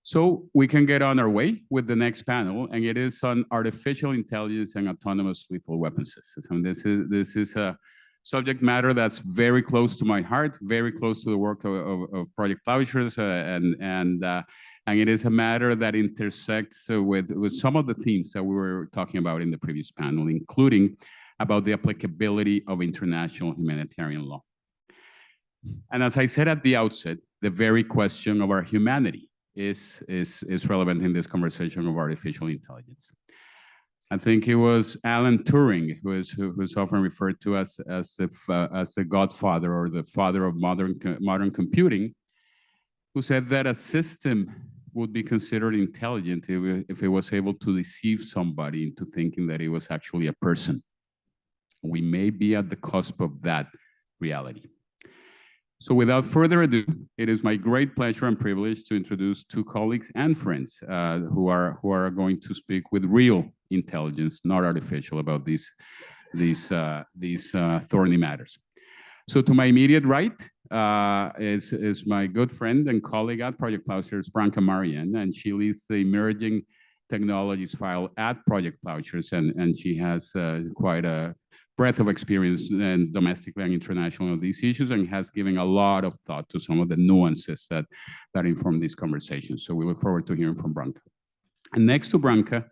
So we can get on our way with the next panel, and it is on artificial intelligence and autonomous lethal weapon systems. And this is a subject matter that's very close to my heart, very close to the work of Project Plowshares, and it is a matter that intersects with some of the themes that we were talking about in the previous panel, including about the applicability of international humanitarian law. And as I said at the outset, the very question of our humanity is relevant in this conversation of artificial intelligence. I think it was Alan Turing who's often referred to as the godfather or the father of modern computing, who said that a system would be considered intelligent if it was able to deceive somebody into thinking that it was actually a person. We may be at the cusp of that reality. So without further ado, it is my great pleasure and privilege to introduce two colleagues and friends who are going to speak with real intelligence, not artificial, about these thorny matters. So to my immediate right is my good friend and colleague at Project Plowshares, Branka Marian, and she leads the emerging technologies file at Project Plowshares, and she has quite a breadth of experience and domestically and internationally on these issues, and has given a lot of thought to some of the nuances that inform these conversations. So we look forward to hearing from Branka. And next to Branka,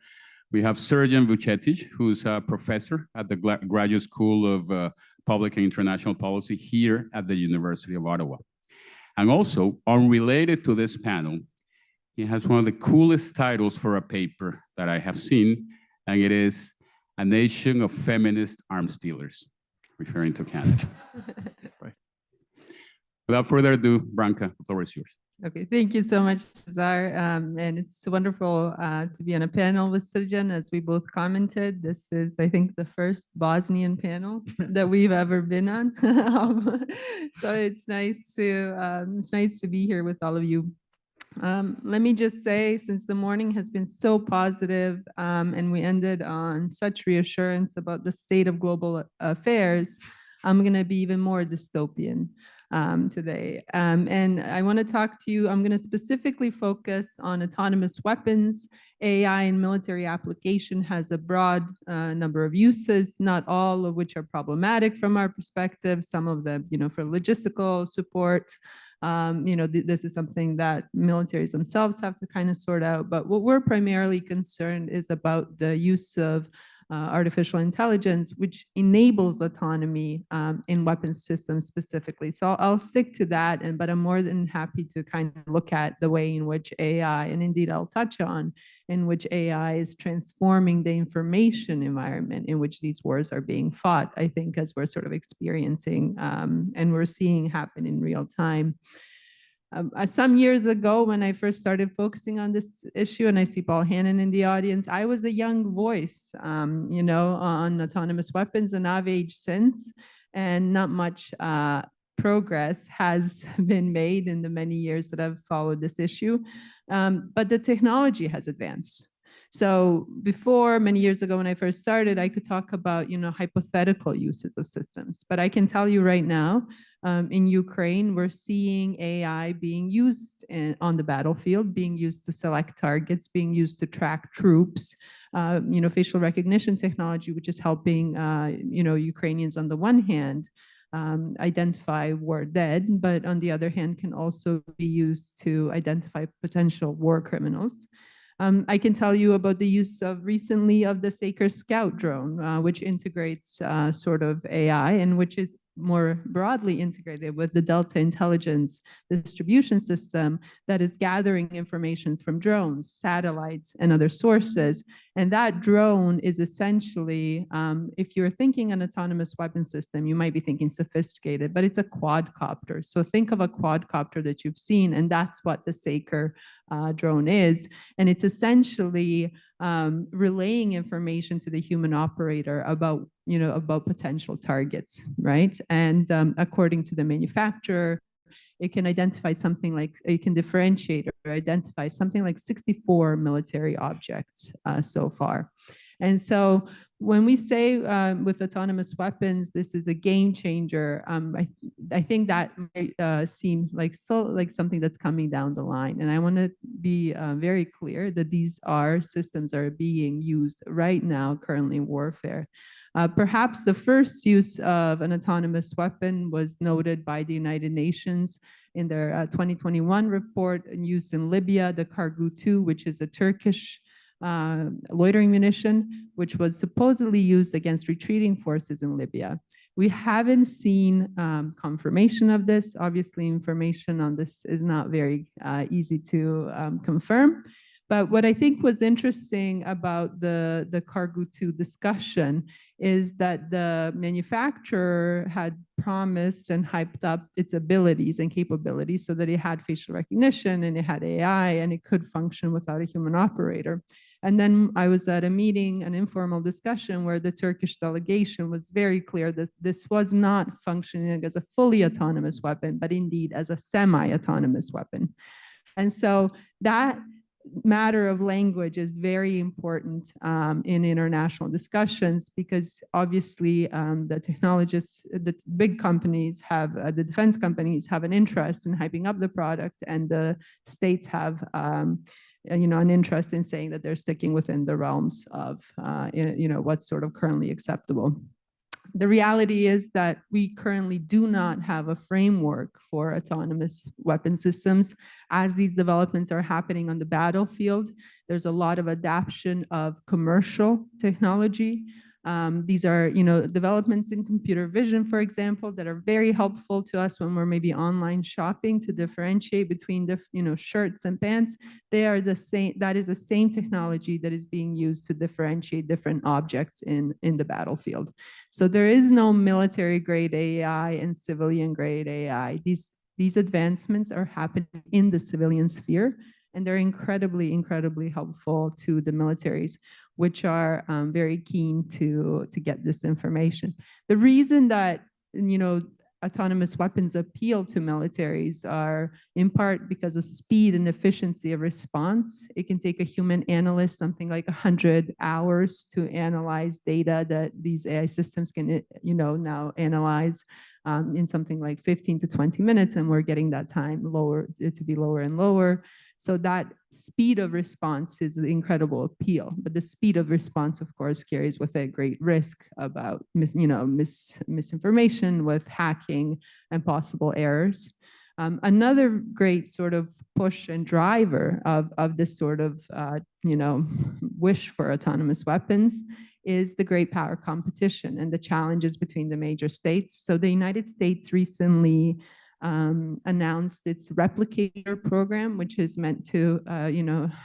we have Srđan Vučetić, who's a professor at the Graduate School of Public and International Policy here at the University of Ottawa. And also, unrelated to this panel, he has one of the coolest titles for a paper that I have seen, and it is A Nation of Feminist Arms Dealers, referring to Canada. Right. Without further ado, Branka, the floor is yours. Okay, thank you so much, Cesar. And it's wonderful to be on a panel with Srđan, as we both commented. This is, I think, the first Bosnian panel that we've ever been on. So it's nice to be here with all of you. Let me just say, since the morning has been so positive and we ended on such reassurance about the state of global affairs, I'm going to be even more dystopian today. And I want to talk to you, I'm going to specifically focus on autonomous weapons. AI in military application has a broad number of uses, not all of which are problematic from our perspective. Some of them, for logistical support, this is something that militaries themselves have to kind of sort out. But what we're primarily concerned is about the use of artificial intelligence, which enables autonomy in weapons systems specifically. So I'll stick to that, but I'm more than happy to kind of look at the way in which AI, and indeed I'll touch on, in which AI is transforming the information environment in which these wars are being fought, I think, as we're sort of experiencing and we're seeing happen in real time. Some years ago, when I first started focusing on this issue, and I see Paul Hannon in the audience, I was a young voice, on autonomous weapons, and I've aged since, and not much progress has been made in the many years that I've followed this issue, but the technology has advanced. So before, many years ago when I first started, I could talk about, hypothetical uses of systems. But I can tell you right now, in Ukraine, we're seeing AI being used on the battlefield, being used to select targets, being used to track troops, facial recognition technology, which is helping, Ukrainians on the one hand, identify war dead, but on the other hand, can also be used to identify potential war criminals. I can tell you about the use of recently of the Saker Scout drone, which integrates sort of AI and which is more broadly integrated with the Delta Intelligence distribution system that is gathering information from drones, satellites, and other sources. And that drone is essentially, if you're thinking an autonomous weapon system, you might be thinking sophisticated, but it's a quadcopter. So think of a quadcopter that you've seen, and that's what the Saker drone is. And it's essentially relaying information to the human operator about potential targets, right? And according to the manufacturer, it can identify something like, it can differentiate or identify something like 64 military objects so far. And so when we say with autonomous weapons, this is a game changer, I think that might seem like still like something that's coming down the line. And I want to be very clear that these systems are being used right now, currently in warfare. Perhaps the first use of an autonomous weapon was noted by the United Nations in their 2021 report and used in Libya, the Kargu-2, which is a Turkish loitering munition, which was supposedly used against retreating forces in Libya. We haven't seen confirmation of this. Obviously, information on this is not very easy to confirm. But what I think was interesting about the Kargu-2 discussion is that the manufacturer had promised and hyped up its abilities and capabilities so that it had facial recognition and it had AI and it could function without a human operator. And then I was at a meeting, an informal discussion, where the Turkish delegation was very clear that this was not functioning as a fully autonomous weapon, but indeed as a semi-autonomous weapon. And so that matter of language is very important in international discussions, because obviously the technologists, the big companies have, the defense companies have an interest in hyping up the product, and the states have an interest in saying that they're sticking within the realms of what's sort of currently acceptable. The reality is that we currently do not have a framework for autonomous weapon systems. As these developments are happening on the battlefield, there's a lot of adaptation of commercial technology. These are, developments in computer vision, for example, that are very helpful to us when we're maybe online shopping to differentiate between the, shirts and pants. They are the same. That is the same technology that is being used to differentiate different objects in the battlefield. So there is no military grade AI and civilian grade AI. These advancements are happening in the civilian sphere, and they're incredibly, incredibly helpful to the militaries, which are very keen to get this information. The reason that, autonomous weapons appeal to militaries are in part because of speed and efficiency of response. It can take a human analyst something like 100 hours to analyze data that these AI systems can, now analyze in something like 15 to 20 minutes, and we're getting that time to be lower and lower. So that speed of response is an incredible appeal, but the speed of response, of course, carries with it great risk about misinformation, with hacking and possible errors. Another great sort of push and driver of this sort of wish for autonomous weapons is the great power competition and the challenges between the major states. So the United States recently announced its replicator program, which is meant to,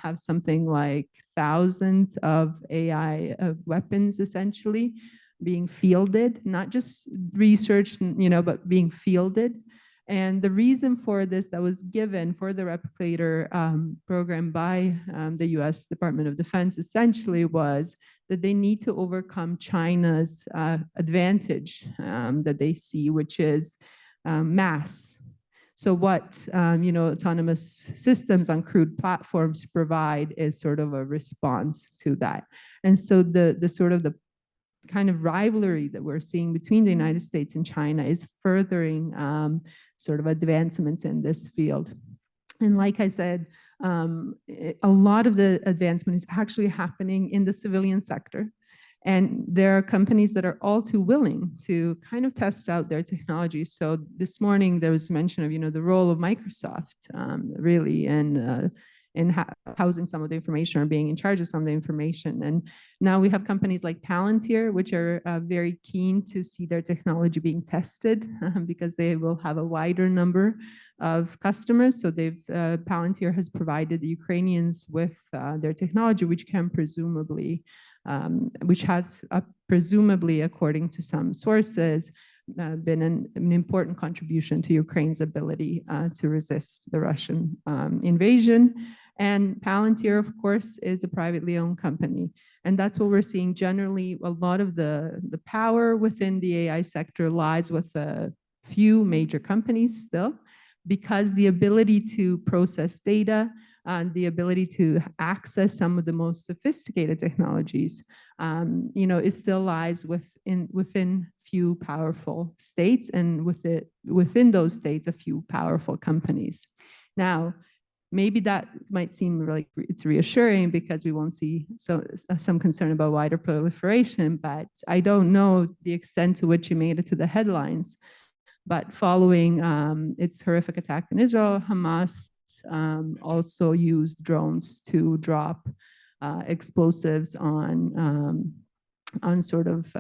have something like thousands of AI weapons essentially being fielded, not just researched, but being fielded. And the reason for this that was given for the replicator program by the US Department of Defense essentially was that they need to overcome China's advantage that they see, which is mass. So what autonomous systems on crewed platforms provide is sort of a response to that. And so the sort of the kind of rivalry that we're seeing between the United States and China is furthering sort of advancements in this field. And like I said, a lot of the advancement is actually happening in the civilian sector. And there are companies that are all too willing to kind of test out their technology. So this morning there was mention of, the role of Microsoft really in housing some of the information or being in charge of some of the information. And now we have companies like Palantir, which are very keen to see their technology being tested because they will have a wider number of customers. So Palantir has provided the Ukrainians with their technology, which can presumably, presumably, according to some sources, been an important contribution to Ukraine's ability to resist the Russian invasion. And Palantir, of course, is a privately owned company. And that's what we're seeing generally. A lot of the power within the AI sector lies with a few major companies still, because the ability to process data the ability to access some of the most sophisticated technologies, it still lies within few powerful states, and within those states, a few powerful companies. Now, maybe that might seem like it's reassuring because we won't see some concern about wider proliferation, but I don't know the extent to which it made it to the headlines. But following its horrific attack in Israel, Hamas also used drones to drop explosives on sort of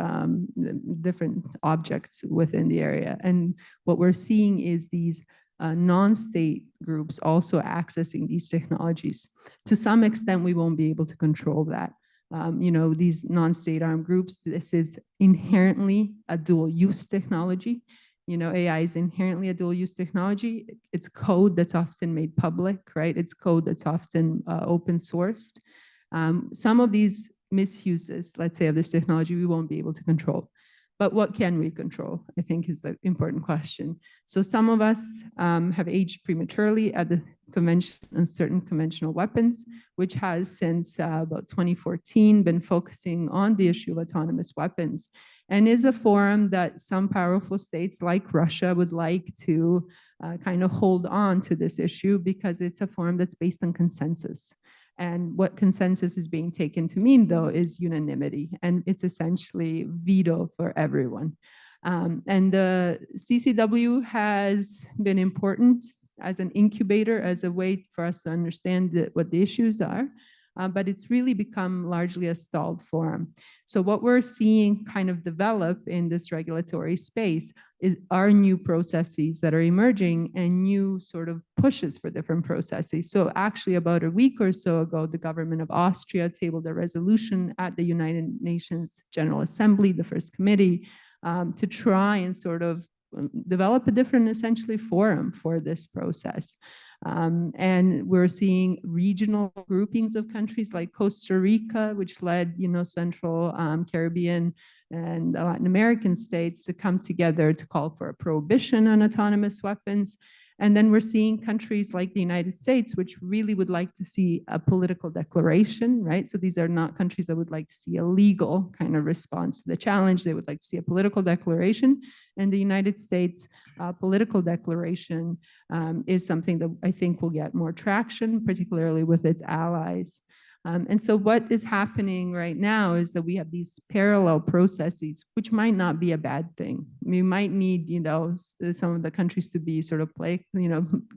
different objects within the area. And what we're seeing is these non-state groups also accessing these technologies. To some extent, we won't be able to control that. These non-state armed groups, this is inherently a dual-use technology. AI is inherently a dual-use technology. It's code that's often made public, right? It's code that's often open sourced. Some of these misuses, let's say, of this technology, we won't be able to control. But what can we control, I think, is the important question. So some of us have aged prematurely at the Convention on Certain Conventional Weapons, which has since about 2014 been focusing on the issue of autonomous weapons, and is a forum that some powerful states like Russia would like to kind of hold on to this issue, because it's a forum that's based on consensus. And what consensus is being taken to mean, though, is unanimity. And it's essentially veto for everyone. And the CCW has been important as an incubator, as a way for us to understand what the issues are. But it's really become largely a stalled forum. So what we're seeing kind of develop in this regulatory space are new processes that are emerging, and new sort of pushes for different processes. So actually about a week or so ago, the government of Austria tabled a resolution at the United Nations General Assembly, the first committee, to try and sort of develop a different, essentially, forum for this process. And we're seeing regional groupings of countries like Costa Rica, which led, Central Caribbean and Latin American states to come together to call for a prohibition on autonomous weapons. And then we're seeing countries like the United States, which really would like to see a political declaration, right? So these are not countries that would like to see a legal kind of response to the challenge. They would like to see a political declaration. And the United States political declaration is something that I think will get more traction, particularly with its allies. And so what is happening right now is that we have these parallel processes, which might not be a bad thing. We might need, some of the countries to be sort of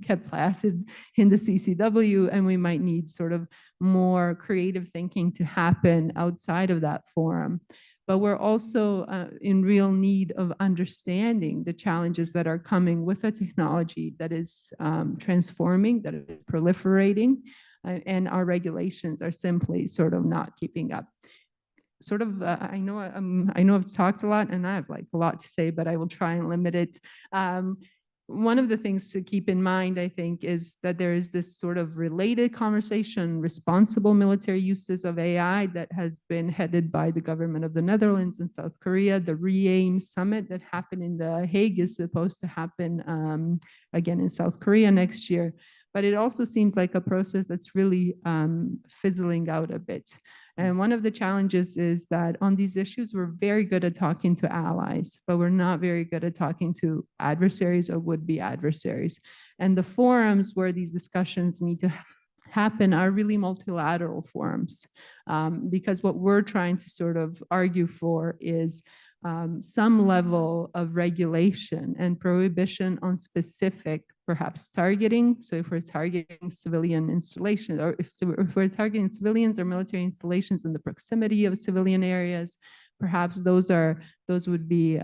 kept placid in the CCW, and we might need sort of more creative thinking to happen outside of that forum. But we're also in real need of understanding the challenges that are coming with a technology that is transforming, that is proliferating, and our regulations are simply sort of not keeping up. I know I've talked a lot, and I have a lot to say, but I will try and limit it. One of the things to keep in mind, I think, is that there is this sort of related conversation, responsible military uses of AI, that has been headed by the government of the Netherlands and South Korea. The ReAIM summit that happened in The Hague is supposed to happen again in South Korea next year. But it also seems like a process that's really fizzling out a bit. And one of the challenges is that on these issues, we're very good at talking to allies, but we're not very good at talking to adversaries or would-be adversaries. And the forums where these discussions need to happen are really multilateral forums, because what we're trying to sort of argue for is some level of regulation and prohibition on specific, perhaps targeting. So if we're targeting civilian installations, or if we're targeting civilians or military installations in the proximity of civilian areas, perhaps those would be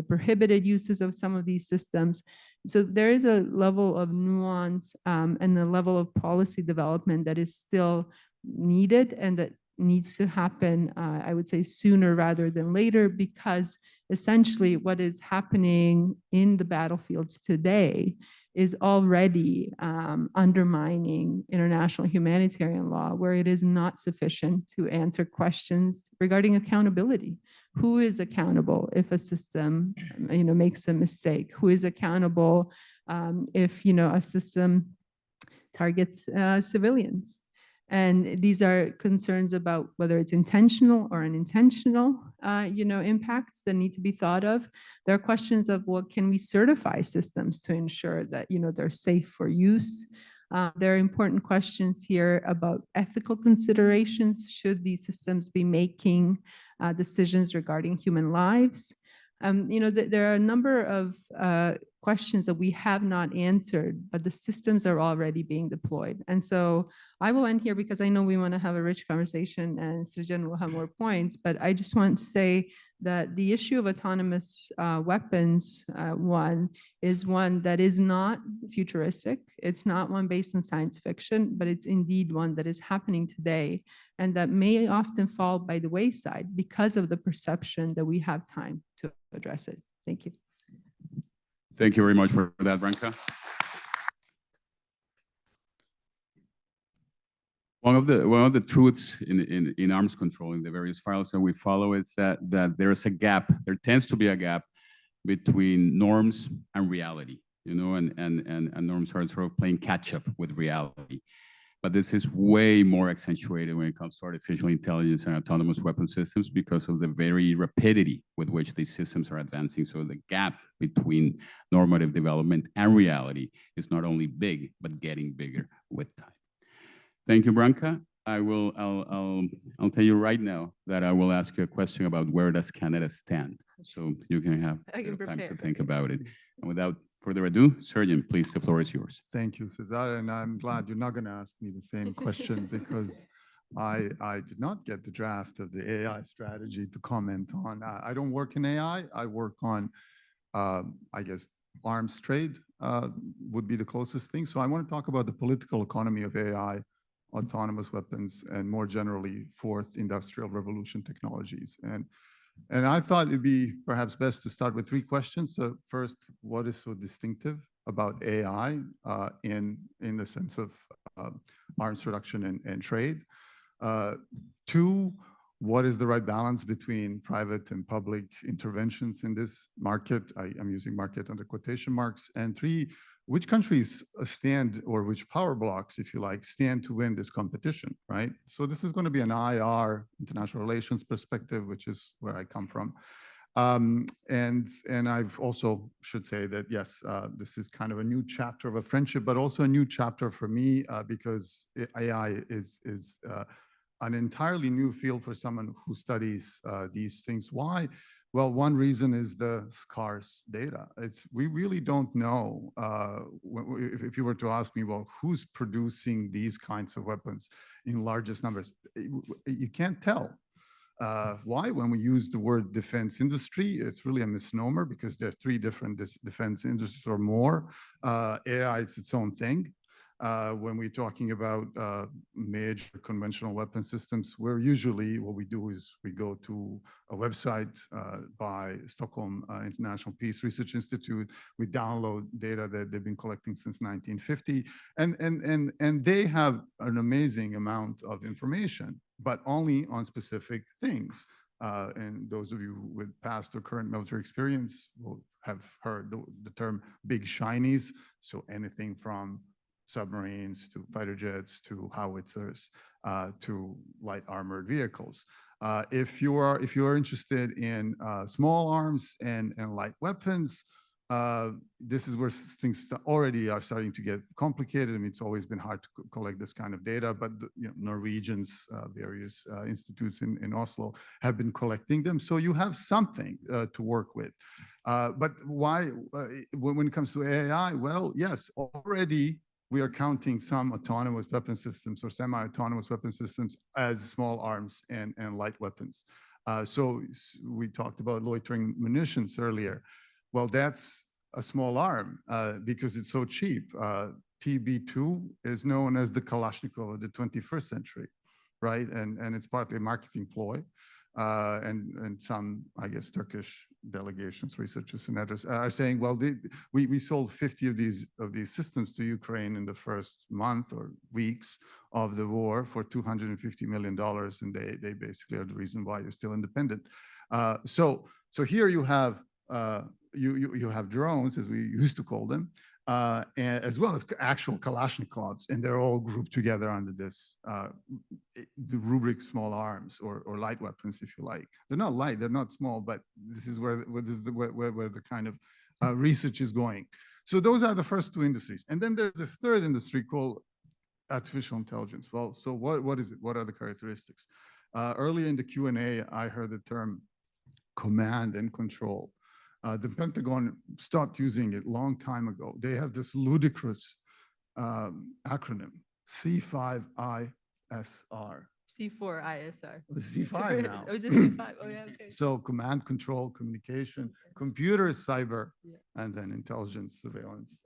prohibited uses of some of these systems. So there is a level of nuance and a level of policy development that is still needed, and that needs to happen, I would say, sooner rather than later, because essentially what is happening in the battlefields today is already undermining international humanitarian law, where it is not sufficient to answer questions regarding accountability. Who is accountable if a system makes a mistake? Who is accountable if a system targets civilians. And these are concerns about whether it's intentional or unintentional, impacts that need to be thought of. There are questions of, well, can we certify systems to ensure that, they're safe for use? There are important questions here about ethical considerations. Should these systems be making decisions regarding human lives? There are a number of questions that we have not answered, but the systems are already being deployed. And so I will end here because I know we want to have a rich conversation and Srijan will have more points, but I just want to say that the issue of autonomous weapons, one that is not futuristic. It's not one based on science fiction, but it's indeed one that is happening today and that may often fall by the wayside because of the perception that we have time to address it. Thank you. Thank you very much for that, Branka. One of the truths in arms control in the various files that we follow is that there's a gap. There tends to be a gap between norms and reality, and norms are sort of playing catch up with reality. But this is way more accentuated when it comes to artificial intelligence and autonomous weapon systems because of the very rapidity with which these systems are advancing. So the gap between normative development and reality is not only big, but getting bigger with time. Thank you, Branka. I'll tell you right now that I will ask you a question about where does Canada stand, so you can have time to think about it. And without further ado, Surgeon, please, the floor is yours. Thank you, Cesar, and I'm glad you're not going to ask me the same question because I did not get the draft of the AI strategy to comment on. I don't work in AI. I work on, I guess, arms trade would be the closest thing. So I want to talk about the political economy of AI, autonomous weapons, and more generally, fourth industrial revolution technologies. And I thought it'd be perhaps best to start with three questions. So first, what is so distinctive about AI in the sense of arms production and trade? Two, what is the right balance between private and public interventions in this market? I'm using market under quotation marks. And three, which countries stand, or which power blocks, if you like, stand to win this competition, right? So this is going to be an IR, international relations perspective, which is where I come from. And I've also should say that, yes, this is kind of a new chapter of a friendship, but also a new chapter for me because AI is an entirely new field for someone who studies these things. Why? Well, one reason is the scarce data. We really don't know. If you were to ask me, well, who's producing these kinds of weapons in largest numbers? You can't tell. Why? When we use the word defense industry, it's really a misnomer because there are three different defense industries or more. AI is its own thing. When we're talking about major conventional weapon systems, where usually what we do is we go to a website by Stockholm International Peace Research Institute. We download data that they've been collecting since 1950, and they have an amazing amount of information, but only on specific things. And those of you with past or current military experience will have heard the term big shinies. So anything from submarines to fighter jets to howitzers to light armored vehicles. If you are interested in small arms and light weapons, this is where things already are starting to get complicated. I mean, it's always been hard to collect this kind of data, but Norwegians, various institutes in Oslo have been collecting them. So you have something to work with. But why, when it comes to AI? Well, yes, already we are counting some autonomous weapon systems or semi-autonomous weapon systems as small arms and light weapons. So we talked about loitering munitions earlier. Well, that's a small arm because it's so cheap. TB2 is known as the Kalashnikov of the 21st century, right? And it's partly a marketing ploy. And some, I guess, Turkish delegations, researchers, and others are saying, well, we sold 50 of these systems to Ukraine in the first month or weeks of the war for $250 million, and they basically are the reason why you're still independent. So here you have you have drones, as we used to call them, and as well as actual Kalashnikovs, and they're all grouped together under this the rubric small arms or light weapons, if you like. They're not light, they're not small, but this is where the kind of research is going. So those are the first two industries, and then there's this third industry called artificial intelligence. Well, so what is it? What are the characteristics? Earlier in the Q&A, I heard the term command and control. The Pentagon stopped using it a long time ago. They have this ludicrous acronym, C5ISR. C4ISR. C5 now. Oh, is it C5? Oh, yeah, okay. So command, control, communication, computer, cyber, and then intelligence, surveillance.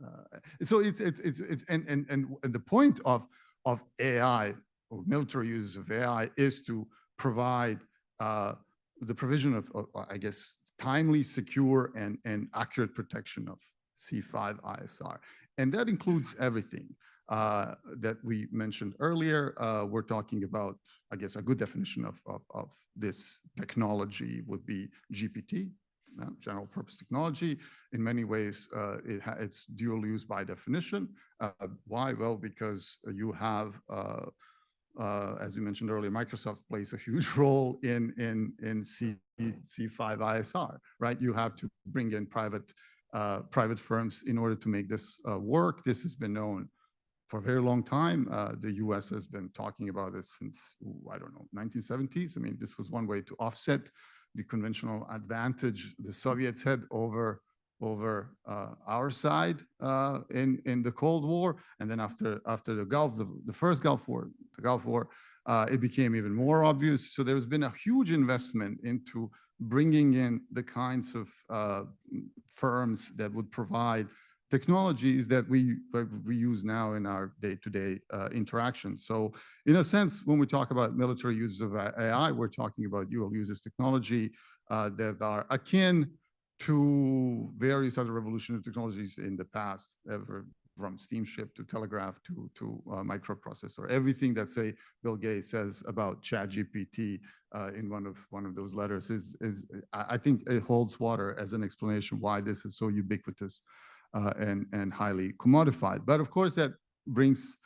So it's the point of AI or military uses of AI is to provide the provision of I guess, timely, secure, and accurate protection of C5ISR. And that includes everything that we mentioned earlier. We're talking about, I guess, a good definition of this technology would be GPT, general purpose technology. In many ways, it's dual use by definition. Why? Well, because you have, as we mentioned earlier, Microsoft plays a huge role in C5ISR, right? You have to bring in private firms in order to make this work. This has been known for a very long time. The US has been talking about this since, I don't know, 1970s. I mean, this was one way to offset the conventional advantage the Soviets had over our side in the Cold War. And then after the first Gulf War, it became even more obvious. So there's been a huge investment into bringing in the kinds of firms that would provide technologies that we use now in our day-to-day interactions. So in a sense, when we talk about military uses of AI, we're talking about dual uses technology that are akin to various other revolutionary technologies in the past, from steamship to telegraph to microprocessor. Everything that, say, Bill Gates says about ChatGPT in one of those letters is I think it holds water as an explanation why this is so ubiquitous and highly commodified. But of course, that brings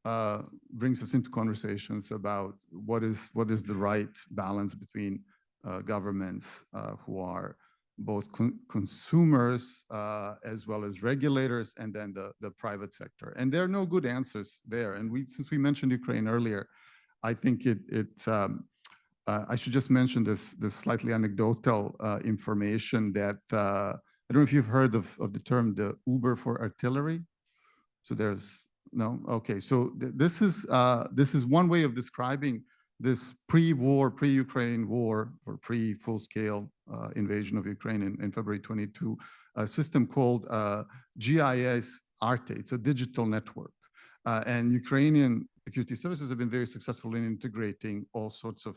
us into conversations about what is the right balance between governments who are both consumers as well as regulators, and then the private sector. And there are no good answers there. And since we mentioned Ukraine earlier, I think I should just mention this slightly anecdotal information that I don't know if you've heard of the term the Uber for artillery. So there's no, okay. So this is one way of describing this pre-Ukraine war, or pre-full-scale invasion of Ukraine in February 22, a system called GIS Arte. It's a digital network. And Ukrainian security services have been very successful in integrating all sorts of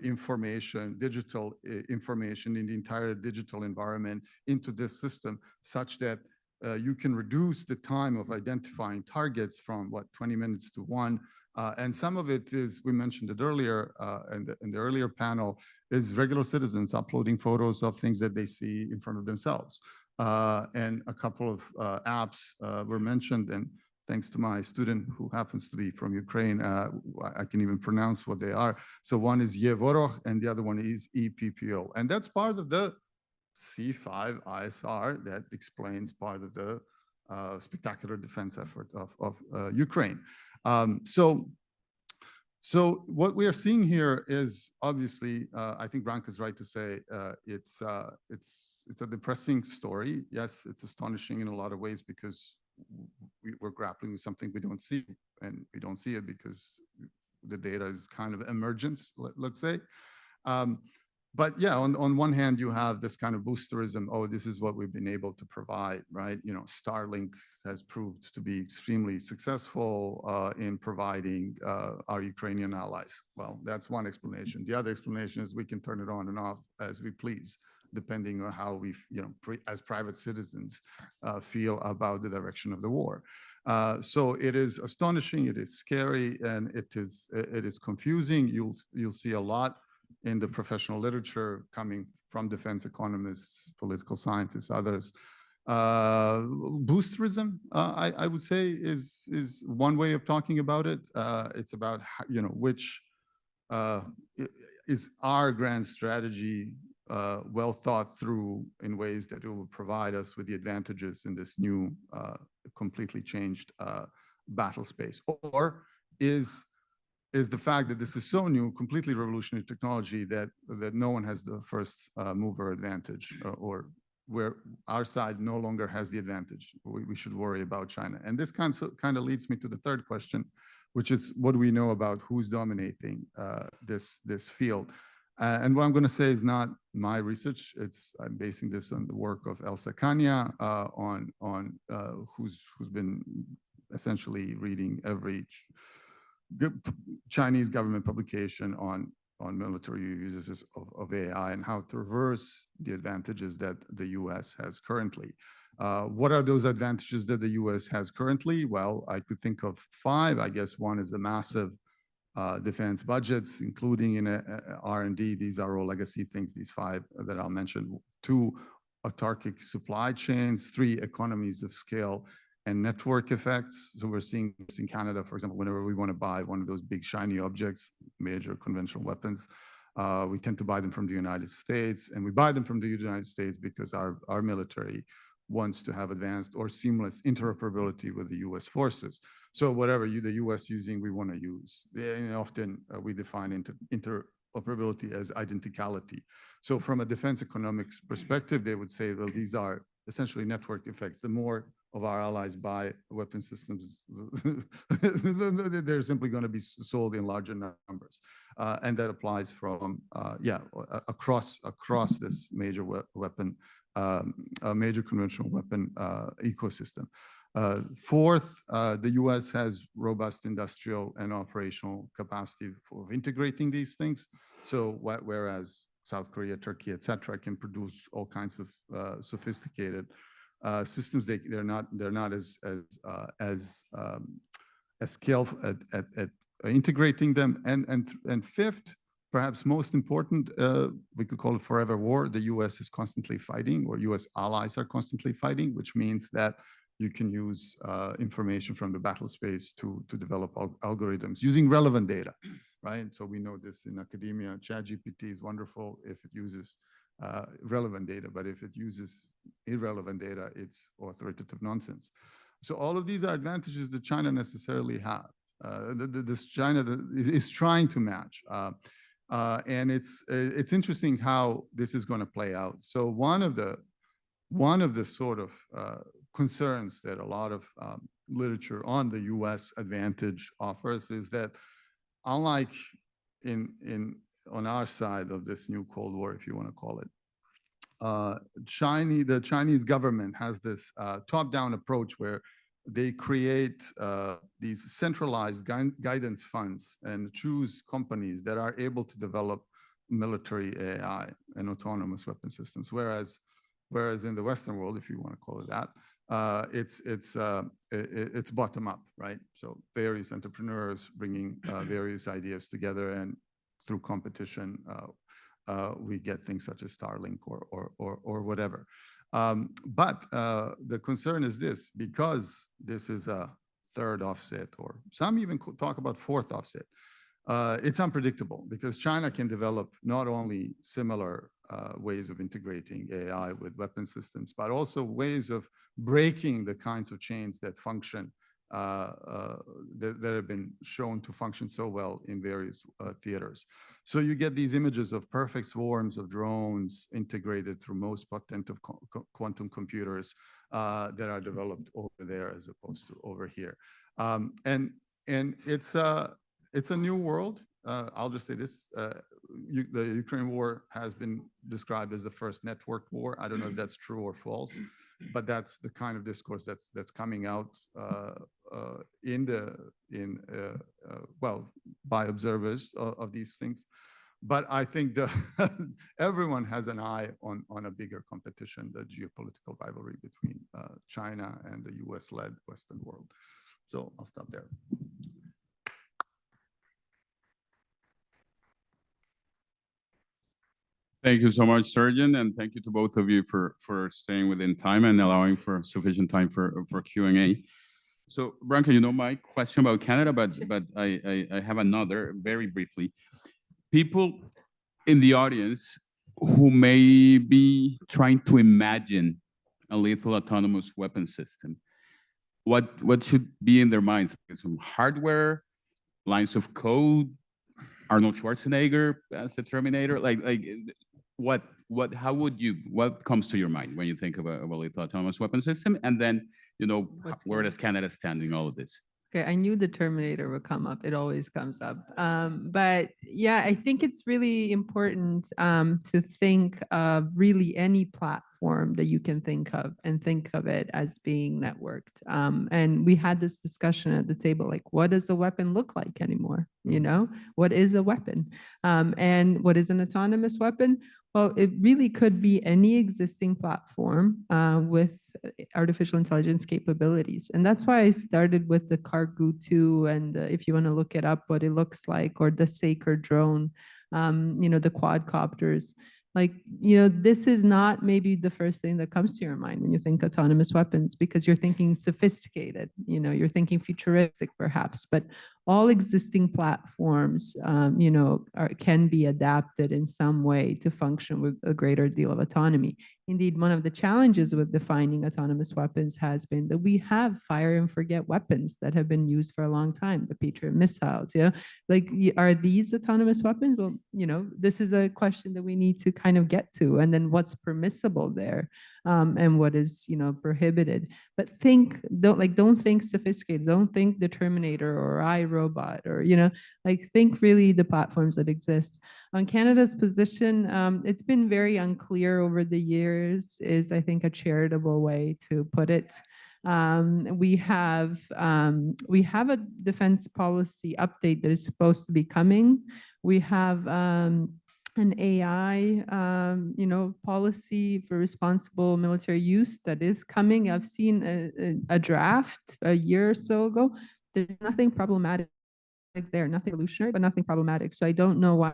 information, digital information in the entire digital environment into this system, such that you can reduce the time of identifying targets from 20 minutes to 1. And some of it is, we mentioned it earlier in the earlier panel, is regular citizens uploading photos of things that they see in front of themselves. And a couple of apps were mentioned, and thanks to my student who happens to be from Ukraine, I can even pronounce what they are. So one is Yevorokh and the other one is EPPO. And that's part of the C5ISR that explains part of the spectacular defense effort of Ukraine. So what we are seeing here is obviously, I think Branka is right to say, it's a depressing story. Yes, it's astonishing in a lot of ways because we're grappling with something we don't see, and we don't see it because the data is kind of emergence, let's say. But yeah, on one hand, you have this kind of boosterism. Oh, this is what we've been able to provide, right? You know, Starlink has proved to be extremely successful in providing our Ukrainian allies. Well, that's one explanation. The other explanation is we can turn it on and off as we please, depending on how we, as private citizens, feel about the direction of the war. So it is astonishing, it is scary, and it is confusing. You'll see a lot in the professional literature coming from defense economists, political scientists, others, Boosterism, I would say, is one way of talking about it. It's about how, which is our grand strategy well thought through in ways that it will provide us with the advantages in this new, completely changed battle space, or is the fact that this is so new, completely revolutionary technology that no one has the first mover advantage, or where our side no longer has the advantage. We should worry about China. And this kind of leads me to the third question, which is what do we know about who's dominating this field? And what I'm going to say is not my research. I'm basing this on the work of Elsa Kanya, who's been essentially reading every Chinese government publication on military uses of AI and how to reverse the advantages that the US has currently. What are those advantages that the US has currently? Well, I could think of 5. I guess one is the massive defense budgets, including in R&D. These are all legacy things, these 5 that I'll mention. 2, autarkic supply chains. 3, economies of scale and network effects. So we're seeing this in Canada, for example, whenever we want to buy one of those big shiny objects, major conventional weapons, we tend to buy them from the United States. And we buy them from the United States because our military wants to have advanced or seamless interoperability with the US forces. So whatever the US using, we want to use. And often we define interoperability as identicality. So from a defense economics perspective, they would say, well, these are essentially network effects. The more of our allies buy weapon systems, they're simply going to be sold in larger numbers. And that applies from, across this major weapon, major conventional weapon ecosystem. 4th, the US has robust industrial and operational capacity for integrating these things. So whereas South Korea, Turkey, et cetera, can produce all kinds of sophisticated systems, they're not as skilled at integrating them. And 5th, perhaps most important, we could call it forever war. The US is constantly fighting, or US allies are constantly fighting, which means that you can use information from the battle space to develop algorithms using relevant data, right? So we know this in academia. ChatGPT is wonderful if it uses relevant data, but if it uses irrelevant data, it's authoritative nonsense. So all of these are advantages that China necessarily have. This China is trying to match. And it's interesting how this is going to play out. So one of the sort of concerns that a lot of literature on the US advantage offers is that, unlike on our side of this new Cold War, if you want to call it, the Chinese government has this top-down approach where they create these centralized guidance funds and choose companies that are able to develop military AI and autonomous weapon systems. Whereas in the Western world, if you want to call it that, it's bottom up, right? So various entrepreneurs bringing various ideas together, and through competition, we get things such as Starlink or whatever. But the concern is this: because this is a 3rd offset, or some even talk about 4th offset, it's unpredictable, because China can develop not only similar ways of integrating AI with weapon systems, but also ways of breaking the kinds of chains that function, that have been shown to function so well in various theaters. So you get these images of perfect swarms of drones integrated through most potent of quantum computers that are developed over there as opposed to over here. And it's a new world. I'll just say this: the Ukraine war has been described as the first networked war. I don't know if that's true or false, but that's the kind of discourse that's coming out by observers of these things. But I think everyone has an eye on a bigger competition, the geopolitical rivalry between China and the US-led Western world. So I'll stop there. Thank you so much, Surgeon, and thank you to both of you for staying within time and allowing for sufficient time for Q&A. So, Branca, you know my question about Canada, but I have another very briefly. People in the audience who may be trying to imagine a lethal autonomous weapon system, what should be in their minds? Some hardware, lines of code, Arnold Schwarzenegger as the Terminator, what comes to your mind when you think of a lethal autonomous weapon system? And then, where does Canada stand in all of this? Okay, I knew the Terminator would come up. It always comes up. But yeah, I think it's really important to think of really any platform that you can think of and think of it as being networked. And we had this discussion at the table, like, what does a weapon look like anymore? What is a weapon? And what is an autonomous weapon? Well, it really could be any existing platform with artificial intelligence capabilities. And that's why I started with the Cargo 2. And if you want to look it up, what it looks like, or the Saker drone, the quadcopters. This is not maybe the first thing that comes to your mind when you think autonomous weapons, because you're thinking sophisticated, you're thinking futuristic perhaps, but all existing platforms, can be adapted in some way to function with a greater deal of autonomy. Indeed, one of the challenges with defining autonomous weapons has been that we have fire and forget weapons that have been used for a long time, the Patriot missiles, are these autonomous weapons? Well, this is a question that we need to kind of get to, and then what's permissible there, and what is, prohibited. But don't think sophisticated, don't think the Terminator or iRobot, or, think really the platforms that exist. On Canada's position, it's been very unclear over the years, is I think a charitable way to put it. We have a defense policy update that is supposed to be coming. We have an AI, policy for responsible military use that is coming. I've seen a draft a year or so ago. There's nothing problematic there, nothing revolutionary, but nothing problematic. So I don't know why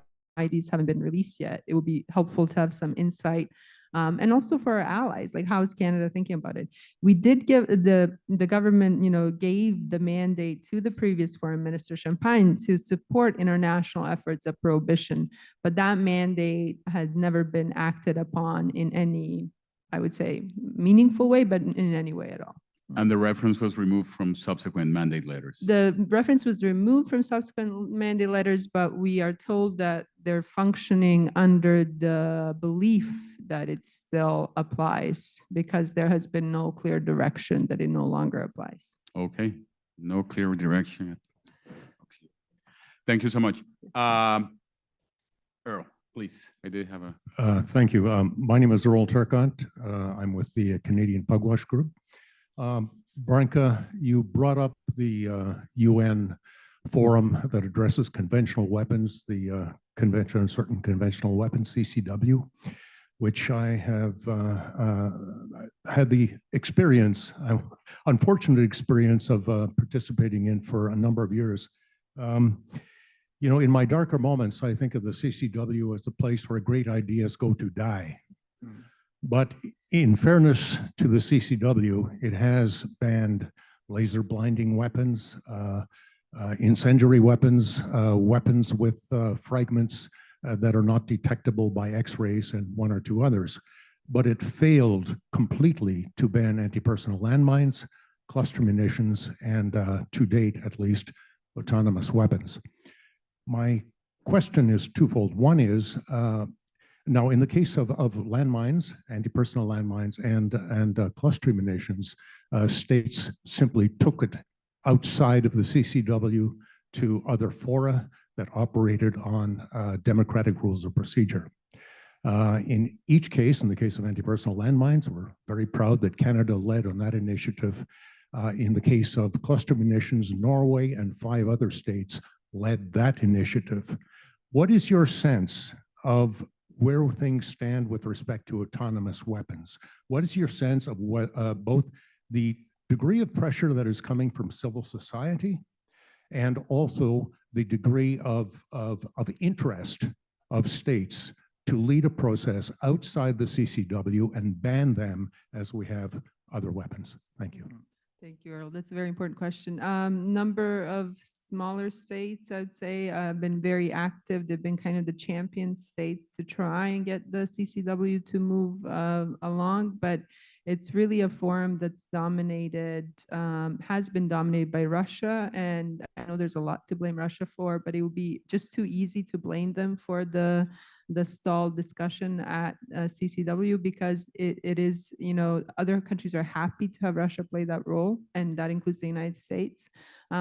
these haven't been released yet. It would be helpful to have some insight. And also for our allies, like, how is Canada thinking about it? We did give the government, gave the mandate to the previous Foreign Minister Champagne to support international efforts of prohibition, but that mandate had never been acted upon in any, I would say, meaningful way, but in any way at all. And the reference was removed from subsequent mandate letters. The reference was removed from subsequent mandate letters, but we are told that they're functioning under the belief that it still applies, because there has been no clear direction that it no longer applies. Okay, no clear direction. Okay. Thank you so much. Earl, please. I did have a... Thank you. My name is Earl Turcott. I'm with the Canadian Pugwash Group. Branca, you brought up the UN forum that addresses conventional weapons, the Convention on Certain Conventional Weapons, CCW, which I have had the experience, unfortunate experience of participating in for a number of years. In my darker moments, I think of the CCW as a place where great ideas go to die. But in fairness to the CCW, it has banned laser blinding weapons, incendiary weapons, weapons with fragments that are not detectable by X-rays, and one or two others. But it failed completely to ban anti-personnel landmines, cluster munitions, and to date, at least, autonomous weapons. My question is twofold. One is, now, in the case of landmines, anti-personnel landmines, and cluster munitions, states simply took it outside of the CCW to other fora that operated on democratic rules of procedure. In each case, in the case of anti-personnel landmines, we're very proud that Canada led on that initiative. In the case of cluster munitions, Norway and 5 other states led that initiative. What is your sense of where things stand with respect to autonomous weapons? What is your sense of what, both the degree of pressure that is coming from civil society and also the degree of interest of states to lead a process outside the CCW and ban them as we have other weapons? Thank you. Thank you, Earl. That's a very important question. Number of smaller states, I'd say, have been very active. They've been kind of the champion states to try and get the CCW to move along, but it's really a forum that's dominated, has been dominated by Russia. And I know there's a lot to blame Russia for, but it would be just too easy to blame them for the stalled discussion at CCW, because it is, you know, other countries are happy to have Russia play that role, and that includes the United States.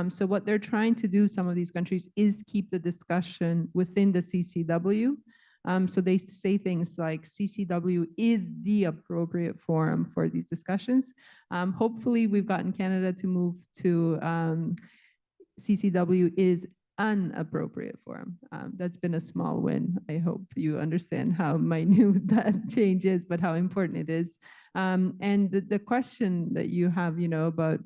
So what they're trying to do, some of these countries, is keep the discussion within the CCW. So they say things like CCW is the appropriate forum for these discussions. Hopefully we've gotten Canada to move to CCW is unappropriate forum. That's been a small win. I hope you understand how minute that change is, but how important it is. And the question that you have, you know, about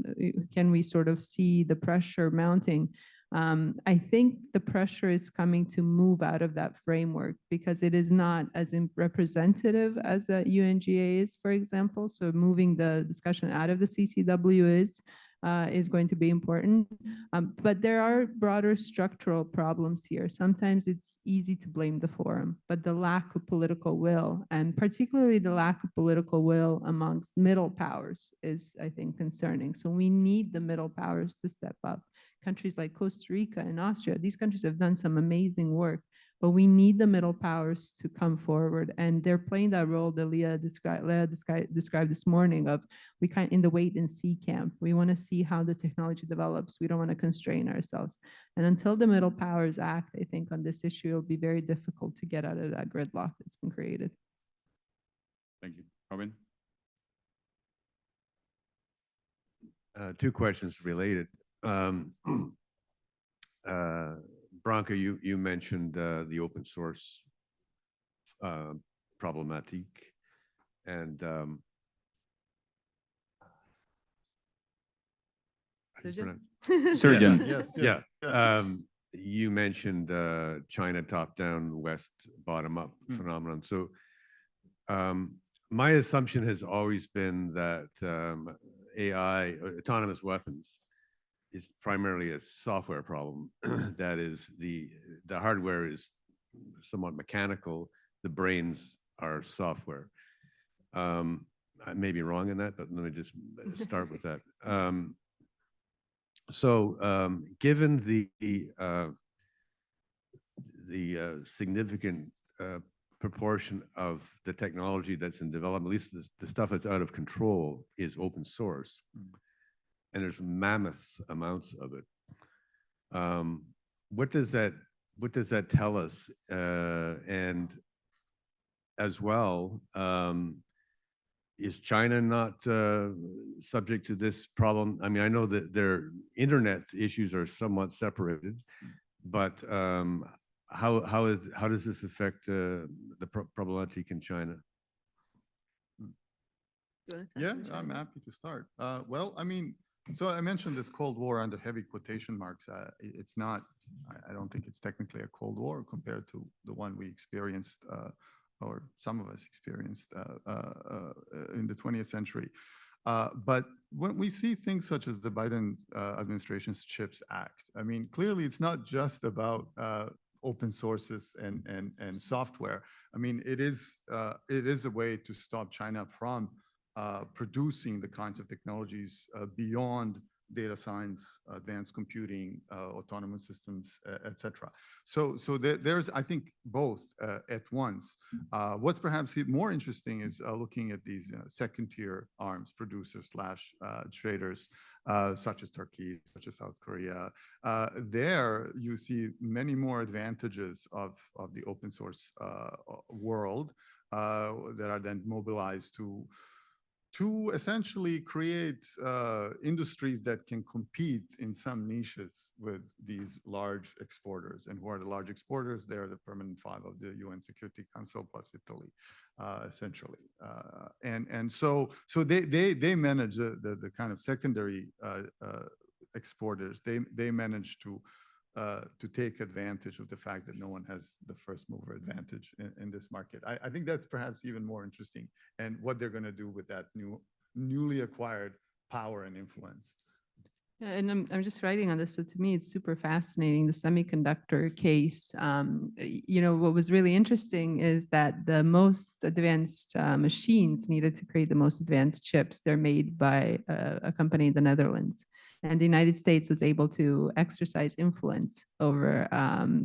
can we sort of see the pressure mounting? I think the pressure is coming to move out of that framework because it is not as representative as the UNGA is, for example. So moving the discussion out of the CCW is going to be important. But there are broader structural problems here. Sometimes it's easy to blame the forum, but the lack of political will, and particularly the lack of political will amongst middle powers, is, I think, concerning. So we need the middle powers to step up. Countries like Costa Rica and Austria, these countries have done some amazing work, but we need the middle powers to come forward, and they're playing that role that Leah described this morning of we kind in the wait and see camp. We want to see how the technology develops. We don't want to constrain ourselves. And until the middle powers act, I think on this issue, it'll be very difficult to get out of that gridlock that's been created. Thank you. Robin? Two questions related. Branka, you mentioned the open source problematic, and Surgeon? Surgeon. Yes, yeah, yes. you mentioned China top-down, West bottom-up phenomenon. So my assumption has always been that AI, autonomous weapons, is primarily a software problem. That is, the hardware is somewhat mechanical, the brains are software. I may be wrong in that, but let me just start with that. Given the significant proportion of the technology that's in development, at least the stuff that's out of control, is open source, and there's mammoth amounts of it. What does that tell us? And as well, is China not subject to this problem? I mean, I know that their internet issues are somewhat separated, but how does this affect the problematic in China? Yeah, I'm happy to start. Well, I mean, so I mentioned this Cold War under heavy quotation marks. It's not, I don't think it's technically a Cold War compared to the one we experienced, or some of us experienced in the 20th century. But when we see things such as the Biden administration's CHIPS Act, I mean, clearly it's not just about open sources and software. I mean, it is a way to stop China from producing the kinds of technologies beyond data science, advanced computing, autonomous systems, etc. So there's, I think, both at once. What's perhaps more interesting is looking at these second-tier arms producers / traders, such as Turkey, such as South Korea. There you see many more advantages of the open source world that are then mobilized to essentially create industries that can compete in some niches with these large exporters. And who are the large exporters? They're the permanent five of the UN Security Council plus Italy, essentially. And so they manage the kind of secondary exporters. They manage to to take advantage of the fact that no one has the first mover advantage in this market. I think that's perhaps even more interesting, and what they're going to do with that newly acquired power and influence. Yeah, and I'm just writing on this. So to me, it's super fascinating, the semiconductor case. What was really interesting is that the most advanced machines needed to create the most advanced chips, they're made by a company in the Netherlands. And the United States was able to exercise influence over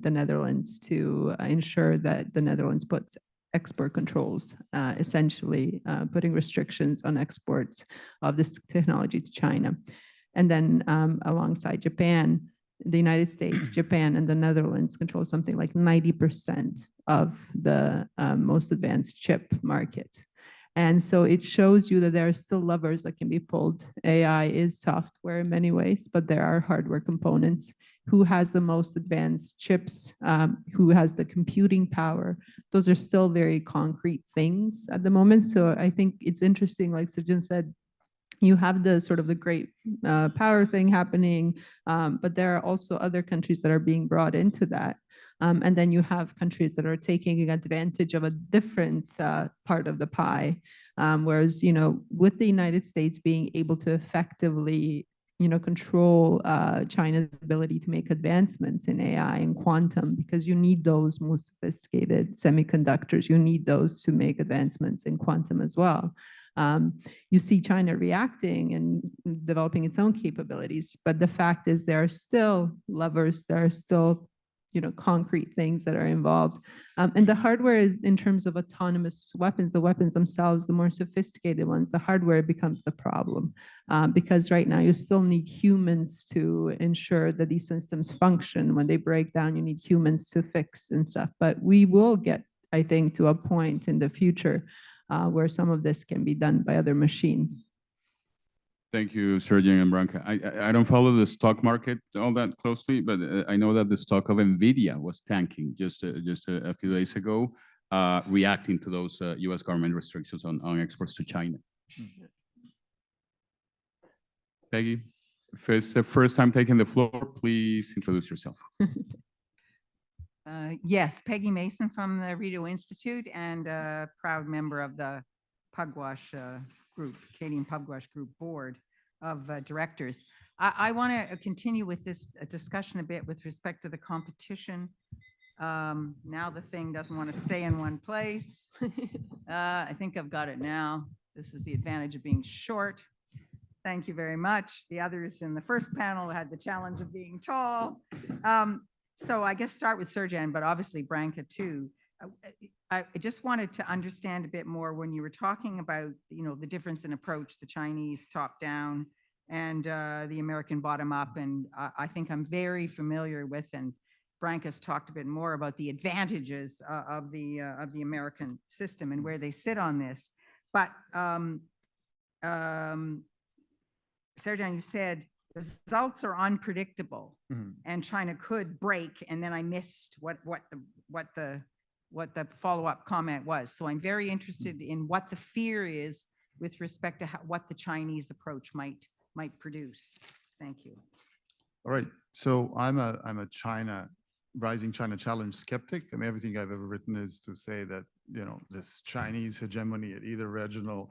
the Netherlands to ensure that the Netherlands puts export controls, essentially putting restrictions on exports of this technology to China. And then alongside Japan, the United States, Japan, and the Netherlands control something like 90% of the most advanced chip market. And so it shows you that there are still levers that can be pulled. AI is software in many ways, but there are hardware components. Who has the most advanced chips? Who has the computing power? Those are still very concrete things at the moment. So I think it's interesting, like Sujin said, you have the sort of the great power thing happening, but there are also other countries that are being brought into that. And then you have countries that are taking advantage of a different part of the pie. Whereas, with the United States being able to effectively, control China's ability to make advancements in AI and quantum, because you need those most sophisticated semiconductors. You need those to make advancements in quantum as well. You see China reacting and developing its own capabilities, but the fact is there are still levers, there are still concrete things that are involved. And the hardware is, in terms of autonomous weapons, the weapons themselves, the more sophisticated ones, the hardware becomes the problem. Because right now you still need humans to ensure that these systems function. When they break down, you need humans to fix and stuff. But we will get, I think, to a point in the future where some of this can be done by other machines. Thank you, Sergey and Branka. I don't follow the stock market all that closely, but I know that the stock of NVIDIA was tanking just a few days ago, reacting to those U.S. government restrictions on exports to China. Peggy, if it's the first time taking the floor, please introduce yourself. Yes, Peggy Mason from the Rideau Institute and a proud member of the Pugwash Group, Canadian Pugwash Group Board of Directors. I want to continue with this discussion a bit with respect to the competition. Now the thing doesn't want to stay in one place. I think I've got it now. This is the advantage of being short. Thank you very much. The others in the first panel had the challenge of being tall. So I guess start with Serjan, but obviously Branka too. I just wanted to understand a bit more when you were talking about, the difference in approach, the Chinese top down and the American bottom up. And I think I'm very familiar with, and Branka's talked a bit more about the advantages of the American system and where they sit on this. But Serjan, you said results are unpredictable, and China could break. And then I missed what the follow-up comment was. So I'm very interested in what the fear is with respect to what the Chinese approach might produce. Thank you. All right. So I'm a rising China challenge skeptic. I mean, everything I've ever written is to say that, this Chinese hegemony at either regional,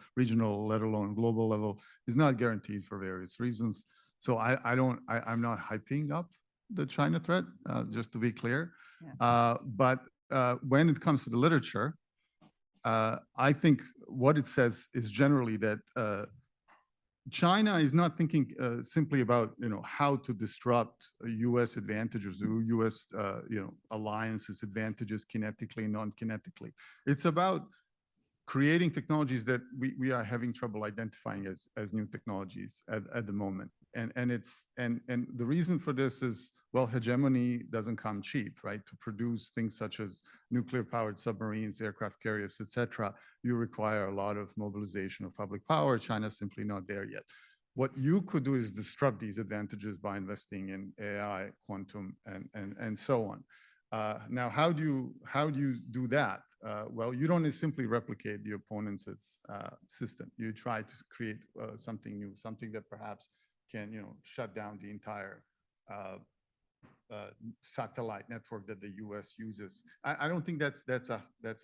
let alone global level is not guaranteed for various reasons. So I'm not hyping up the China threat, just to be clear. Yeah. But when it comes to the literature, I think what it says is generally that China is not thinking simply about how to disrupt U.S. advantages or U.S. Alliances advantages kinetically and non-kinetically. It's about creating technologies that we are having trouble identifying as new technologies at the moment. And the reason for this is, well, hegemony doesn't come cheap, right? To produce things such as nuclear-powered submarines, aircraft carriers, etc., you require a lot of mobilization of public power. China's simply not there yet. What you could do is disrupt these advantages by investing in AI, quantum, and so on. Now, how do you do that? Well, you don't simply replicate the opponent's system. You try to create something new, something that perhaps can, shut down the entire satellite network that the U.S. uses. I don't think that's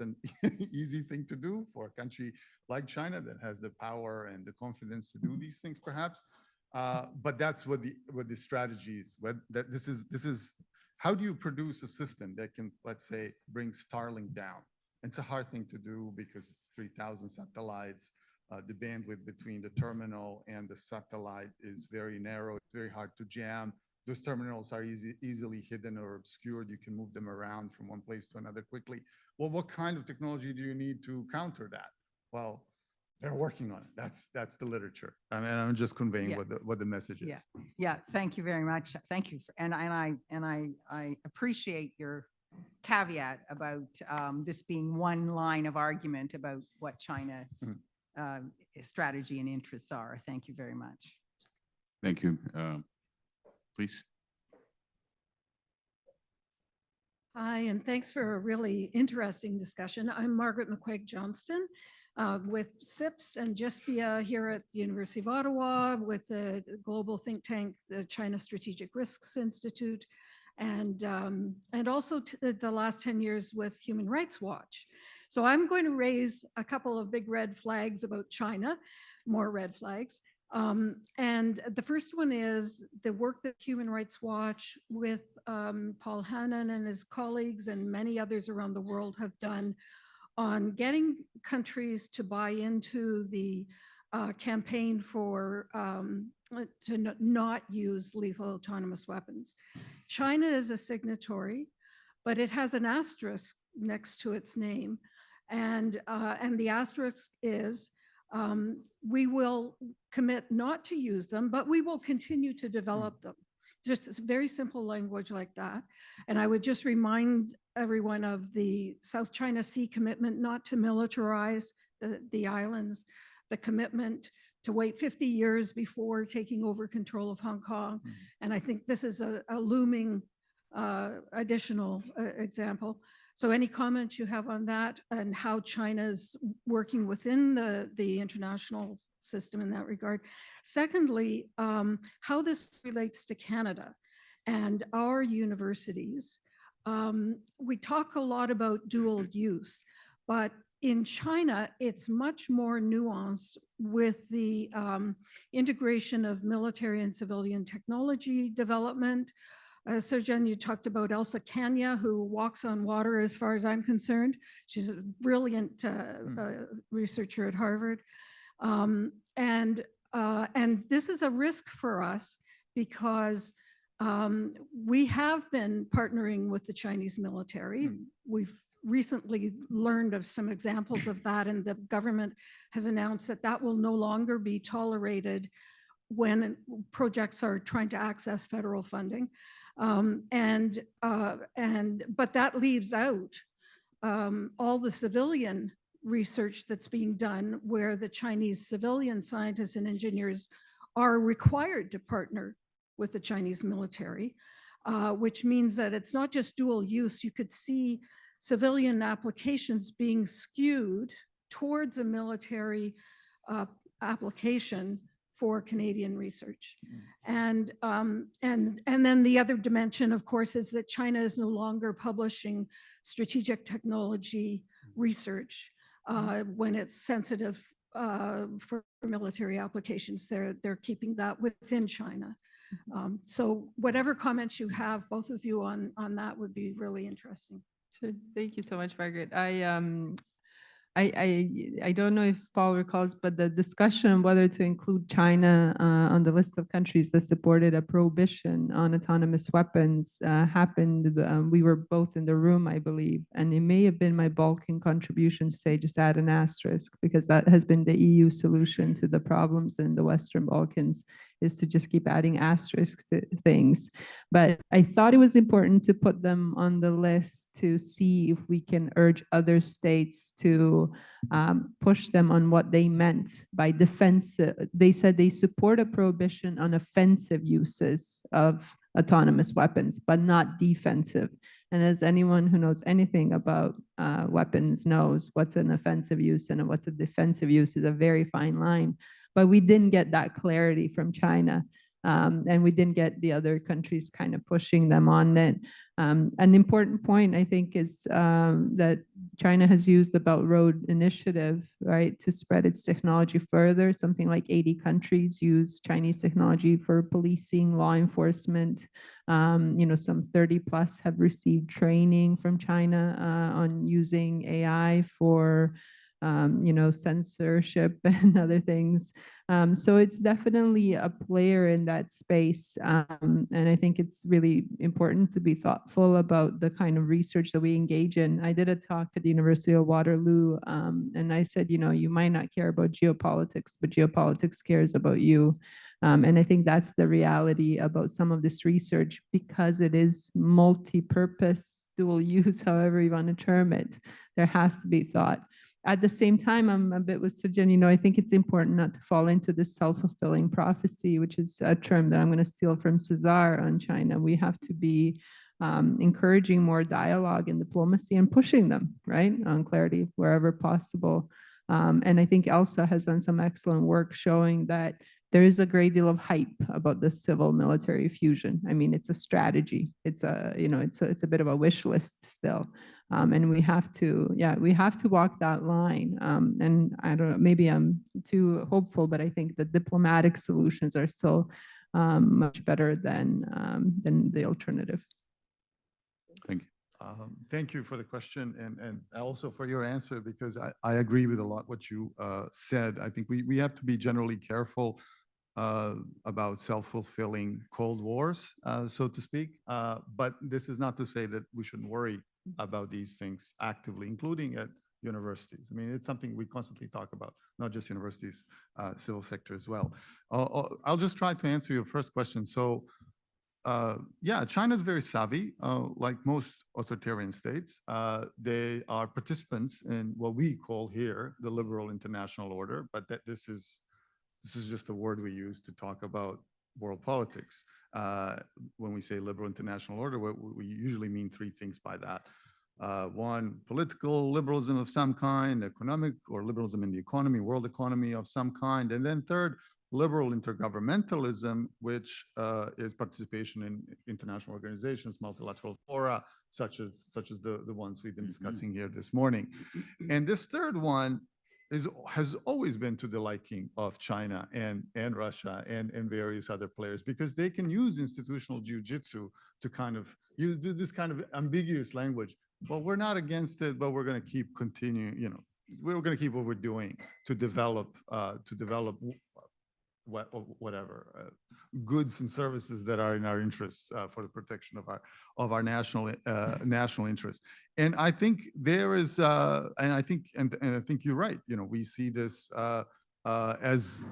an easy thing to do for a country like China that has the power and the confidence to do these things, perhaps. But that's what the strategy is. This is how do you produce a system that can, let's say, bring Starlink down? It's a hard thing to do because it's 3,000 satellites. The bandwidth between the terminal and the satellite is very narrow. It's very hard to jam. Those terminals are easily hidden or obscured. You can move them around from one place to another quickly. Well, what kind of technology do you need to counter that? Well, they're working on it. That's the literature. I mean, I'm just conveying what the message is. Yeah. Thank you very much. Thank you. And I appreciate your caveat about this being one line of argument about what China's strategy and interests are. Thank you very much. Thank you. Please. Hi, and thanks for a really interesting discussion. I'm Margaret McQuaig Johnston with CIPS and GISPIA here at the University of Ottawa with the global think tank, the China Strategic Risks Institute, and also the last 10 years with Human Rights Watch. So I'm going to raise a couple of big red flags about China, more red flags. And the first one is the work that Human Rights Watch with Paul Hannan and his colleagues and many others around the world have done on getting countries to buy into the campaign for to not use lethal autonomous weapons. China is a signatory, but it has an asterisk next to its name. And the asterisk is, we will commit not to use them, but we will continue to develop them. Just very simple language like that. And I would just remind everyone of the South China Sea commitment not to militarize the islands, the commitment to wait 50 years before taking over control of Hong Kong. And I think this is a looming additional example. So any comments you have on that and how China's working within the international system in that regard? Secondly, how this relates to Canada and our universities. We talk a lot about dual use, but in China, it's much more nuanced with the integration of military and civilian technology development. Serjan, you talked about Elsa Kanya, who walks on water as far as I'm concerned. She's a brilliant researcher at Harvard. And this is a risk for us because we have been partnering with the Chinese military. We've recently learned of some examples of that, and the government has announced that that will no longer be tolerated when projects are trying to access federal funding. But that leaves out all the civilian research that's being done where the Chinese civilian scientists and engineers are required to partner with the Chinese military, which means that it's not just dual use. You could see civilian applications being skewed towards a military application for Canadian research. And then the other dimension, of course, is that China is no longer publishing strategic technology research when it's sensitive for military applications. They're keeping that within China. So whatever comments you have, both of you on that would be really interesting. Sure. Thank you so much, Margaret. I don't know if Paul recalls, but the discussion on whether to include China on the list of countries that supported a prohibition on autonomous weapons happened. We were both in the room, I believe, and it may have been my Balkan contribution to say just add an asterisk, because that has been the EU solution to the problems in the Western Balkans, is to just keep adding asterisks to things. But I thought it was important to put them on the list to see if we can urge other states to push them on what they meant by defensive. They said they support a prohibition on offensive uses of autonomous weapons, but not defensive. And as anyone who knows anything about weapons knows, what's an offensive use and what's a defensive use is a very fine line. But we didn't get that clarity from China. And we didn't get the other countries kind of pushing them on it. An important point, I think, is that China has used the Belt Road Initiative, right, to spread its technology further. Something like 80 countries use Chinese technology for policing, law enforcement. Some 30 plus have received training from China on using AI for censorship and other things. So it's definitely a player in that space. And I think it's really important to be thoughtful about the kind of research that we engage in. I did a talk at the University of Waterloo, and I said, you might not care about geopolitics, but geopolitics cares about you. And I think that's the reality about some of this research, because it is multi-purpose, dual use, however you want to term it. There has to be thought. At the same time, I'm a bit with Sajjan, I think it's important not to fall into this self-fulfilling prophecy, which is a term that I'm going to steal from Cesar on China. We have to be encouraging more dialogue and diplomacy and pushing them, right, on clarity wherever possible. And I think Elsa has done some excellent work showing that there is a great deal of hype about the civil military fusion. I mean, it's a strategy. It's a bit of a wish list still. And we have to walk that line. And I don't know, maybe I'm too hopeful, but I think the diplomatic solutions are still much better than the alternative. Thank you. Thank you for the question and also for your answer, because I agree with a lot what you said. I think we have to be generally careful about self-fulfilling Cold Wars, so to speak. But this is not to say that we shouldn't worry about these things actively, including at universities. I mean, it's something we constantly talk about, not just universities, civil sector as well. I'll just try to answer your first question. So, yeah, China is very savvy, like most authoritarian states. They are participants in what we call here the liberal international order, but that this is just a word we use to talk about world politics. When we say liberal international order, we usually mean three things by that. One, political liberalism of some kind, economic or liberalism in the economy, world economy of some kind. And then third, liberal intergovernmentalism, which is participation in international organizations, multilateral fora, such as the ones we've been discussing here this morning. And this third one has always been to the liking of China and Russia and various other players, because they can use institutional jiu-jitsu to kind of use this kind of ambiguous language. Well, we're not against it, but we're going to keep continuing, we're going to keep what we're doing to develop whatever goods and services that are in our interests for the protection of our national interests. And I think there is, and I think you're right. We see this as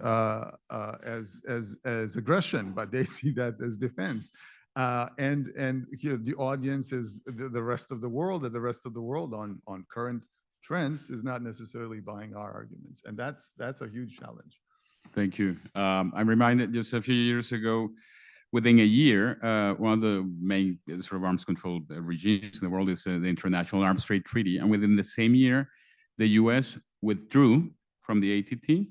aggression, but they see that as defense. And the audience is the rest of the world, and the rest of the world on current trends is not necessarily buying our arguments, and that's a huge challenge. Thank you. I'm reminded just a few years ago, within a year, one of the main sort of arms control regimes in the world is the International Arms Trade Treaty. And within the same year, the US withdrew from the ATT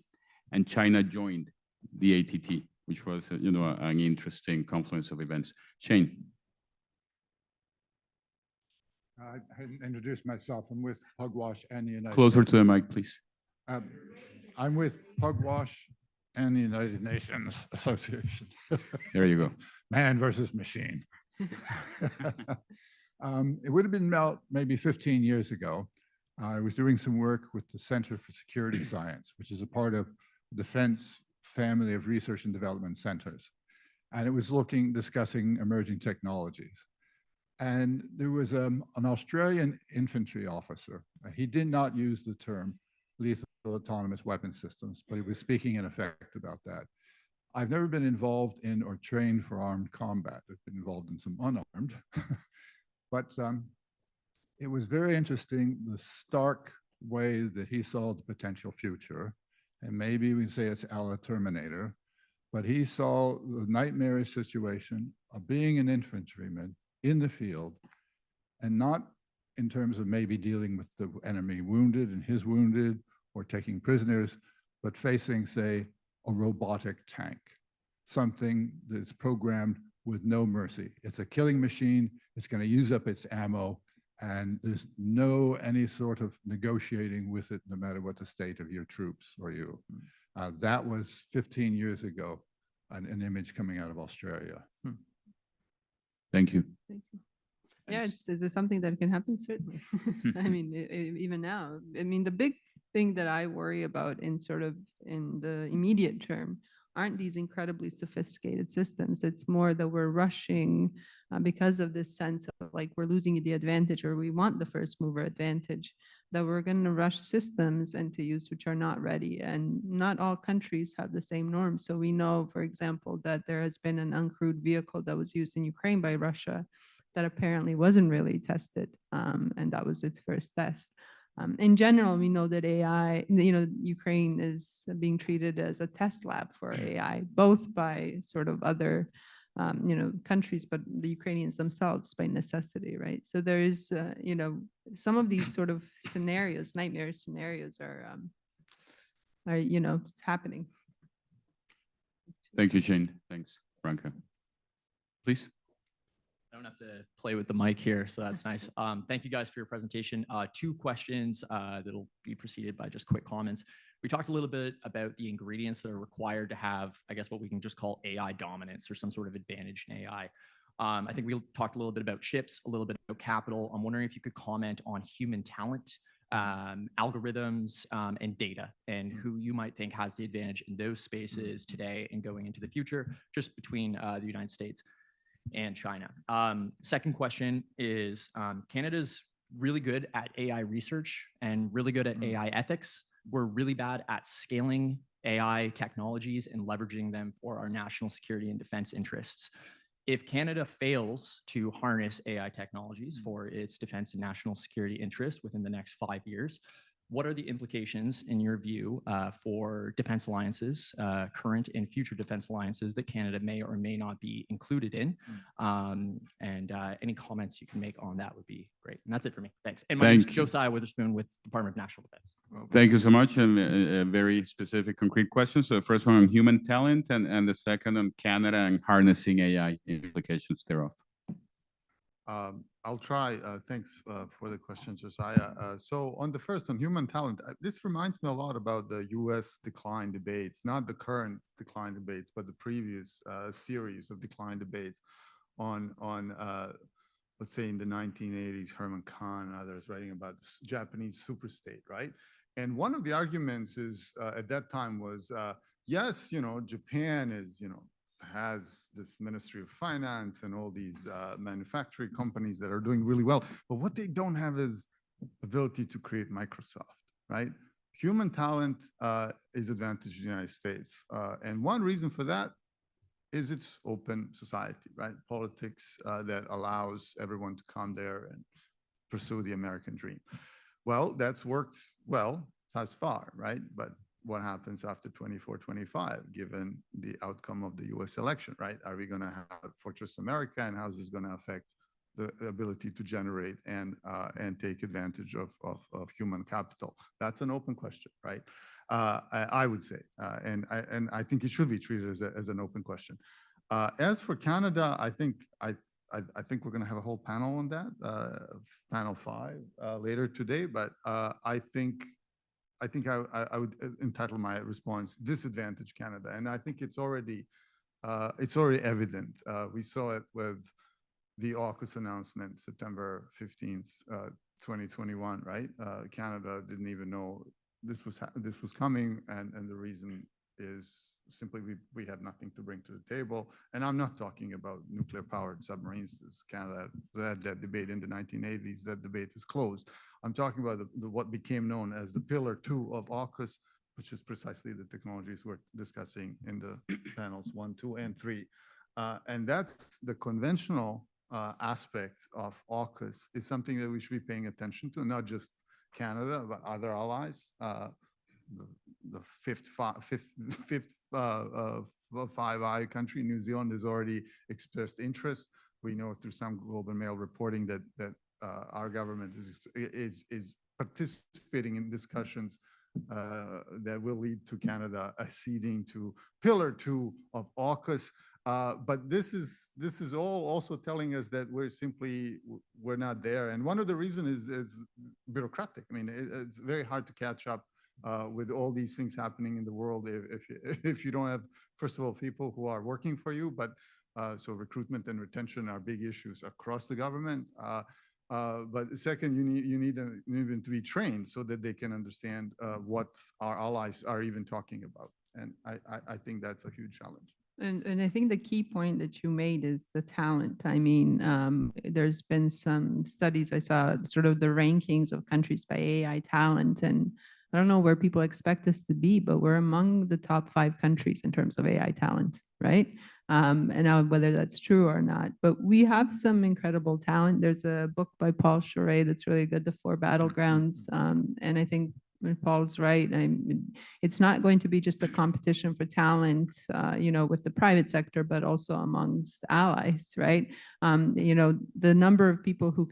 and China joined the ATT, which was, an interesting confluence of events. Shane. I hadn't introduced myself. I'm with Pugwash and the United Closer to the mic, please. I'm with Pugwash and the United Nations Association. There you go. Man versus machine. It would have been about maybe 15 years ago. I was doing some work with the Center for Security Science, which is a part of the Defense family of research and development centers. And it was discussing emerging technologies. And there was an Australian infantry officer. He did not use the term lethal autonomous weapon systems, but he was speaking in effect about that. I've never been involved in or trained for armed combat. I've been involved in some unarmed, but it was very interesting, the stark way that he saw the potential future. And maybe we can say it's a la Terminator, but he saw the nightmarish situation of being an infantryman in the field, and not in terms of maybe dealing with the enemy wounded and his wounded or taking prisoners, but facing, say, a robotic tank. something that's programmed with no mercy. It's a killing machine. It's going to use up its ammo, and there's no any sort of negotiating with it, no matter what the state of your troops or you. That was 15 years ago, an image coming out of Australia. Thank you. Thank you. Yeah, is it something that can happen? Certainly. I mean, even now, I mean, the big thing that I worry about in the immediate term aren't these incredibly sophisticated systems. It's more that we're rushing because of this sense of like we're losing the advantage, or we want the first mover advantage, that we're going to rush systems into use which are not ready. And not all countries have the same norms. So we know, for example, that there has been an uncrewed vehicle that was used in Ukraine by Russia that apparently wasn't really tested, and that was its first test. In general, we know that AI, Ukraine is being treated as a test lab for AI, both by sort of other, countries, but the Ukrainians themselves by necessity, right? So there is, some of these sort of scenarios, nightmare scenarios are happening. Thank you, Shane. Thanks, Branka. Please. I don't have to play with the mic here, so that's nice. Thank you guys for your presentation. 2 questions that'll be preceded by just quick comments. We talked a little bit about the ingredients that are required to have, I guess, what we can just call AI dominance or some sort of advantage in AI. I think we talked a little bit about chips, a little bit about capital. I'm wondering if you could comment on human talent, algorithms, and data, and who you might think has the advantage in those spaces today and going into the future, just between the United States and China. Second question is, Canada's really good at AI research and really good at AI ethics. We're really bad at scaling AI technologies and leveraging them for our national security and defense interests. If Canada fails to harness AI technologies for its defense and national security interests within the next 5 years, what are the implications, in your view, for defense alliances, current and future defense alliances that Canada may or may not be included in? Any comments you can make on that would be great. And that's it for me. Thanks. And my name's Josiah Witherspoon with Department of National Defense. Thank you so much, and very specific, concrete questions. So the first one on human talent, and the second on Canada and harnessing AI implications thereof. I'll try. Thanks for the question, Josiah. So on the first, on human talent, this reminds me a lot about the US decline debates, not the current decline debates, but the previous series of decline debates on let's say in the 1980s, Herman Kahn and others writing about Japanese superstate, right? And one of the arguments is at that time was, yes, Japan is, has this Ministry of Finance and all these manufacturing companies that are doing really well. But what they don't have is ability to create Microsoft, right? Human talent is advantage in the United States. And one reason for that is its open society, right? Politics that allows everyone to come there and pursue the American dream. Well, that's worked well thus far, right? But what happens after 24, 25, given the outcome of the US election, right? Are we going to have Fortress America, and how is this going to affect the ability to generate and take advantage of human capital? That's an open question, right? I would say, and I think it should be treated as an open question. As for Canada, I think we're going to have a whole panel on that, panel 5 later today. But I think I would entitle my response "Disadvantage Canada," and I think it's already evident. We saw it with the AUKUS announcement, September 15th, 2021. Right? Canada didn't even know this was coming, and the reason is simply we had nothing to bring to the table. And I'm not talking about nuclear-powered submarines. Canada had that debate in the 1980s. That debate is closed. I'm talking about what became known as the Pillar 2 of AUKUS, which is precisely the technologies we're discussing in the panels 1, 2, and 3. And that's the conventional aspect of AUKUS is something that we should be paying attention to, not just Canada, but other allies. The fifth Five Eye country, New Zealand, has already expressed interest. We know through some Global Mail reporting that our government is participating in discussions that will lead to Canada acceding to Pillar 2 of AUKUS. But this is all also telling us that we're not there. And one of the reasons is bureaucratic. I mean, it's very hard to catch up with all these things happening in the world if you don't have, first of all, people who are working for you, but so recruitment and retention are big issues across the government. But second, you need them even to be trained so that they can understand what our allies are even talking about. And I think that's a huge challenge. And I think the key point that you made is the talent. I mean, there's been some studies I saw, sort of the rankings of countries by AI talent, and I don't know where people expect us to be, but we're among the top 5 countries in terms of AI talent, right? And now whether that's true or not, but we have some incredible talent. There's a book by Paul Charest that's really good, The 4 Battlegrounds. And I think Paul's right. It's not going to be just a competition for talent, with the private sector, but also amongst allies, right? The number of people who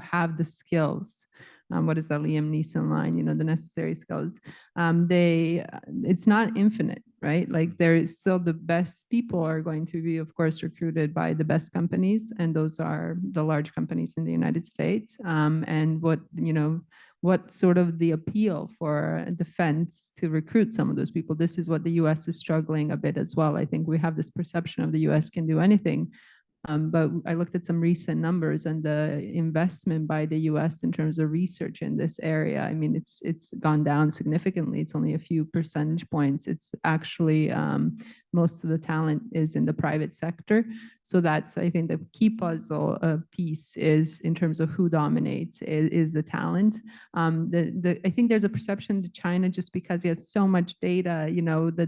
have the skills. What is that Liam Neeson line? The necessary skills. It's not infinite, right? Like there is still the best people are going to be, of course, recruited by the best companies, and those are the large companies in the United States. And what sort of the appeal for defense to recruit some of those people? This is what the U.S. is struggling a bit as well. I think we have this perception of the U.S. can do anything. But I looked at some recent numbers, and the investment by the U.S. in terms of research in this area, I mean, it's gone down significantly. It's only a few percentage points. It's actually most of the talent is in the private sector. So that's, I think, the key puzzle piece is in terms of who dominates is the talent. I think there's a perception to China just because he has so much data,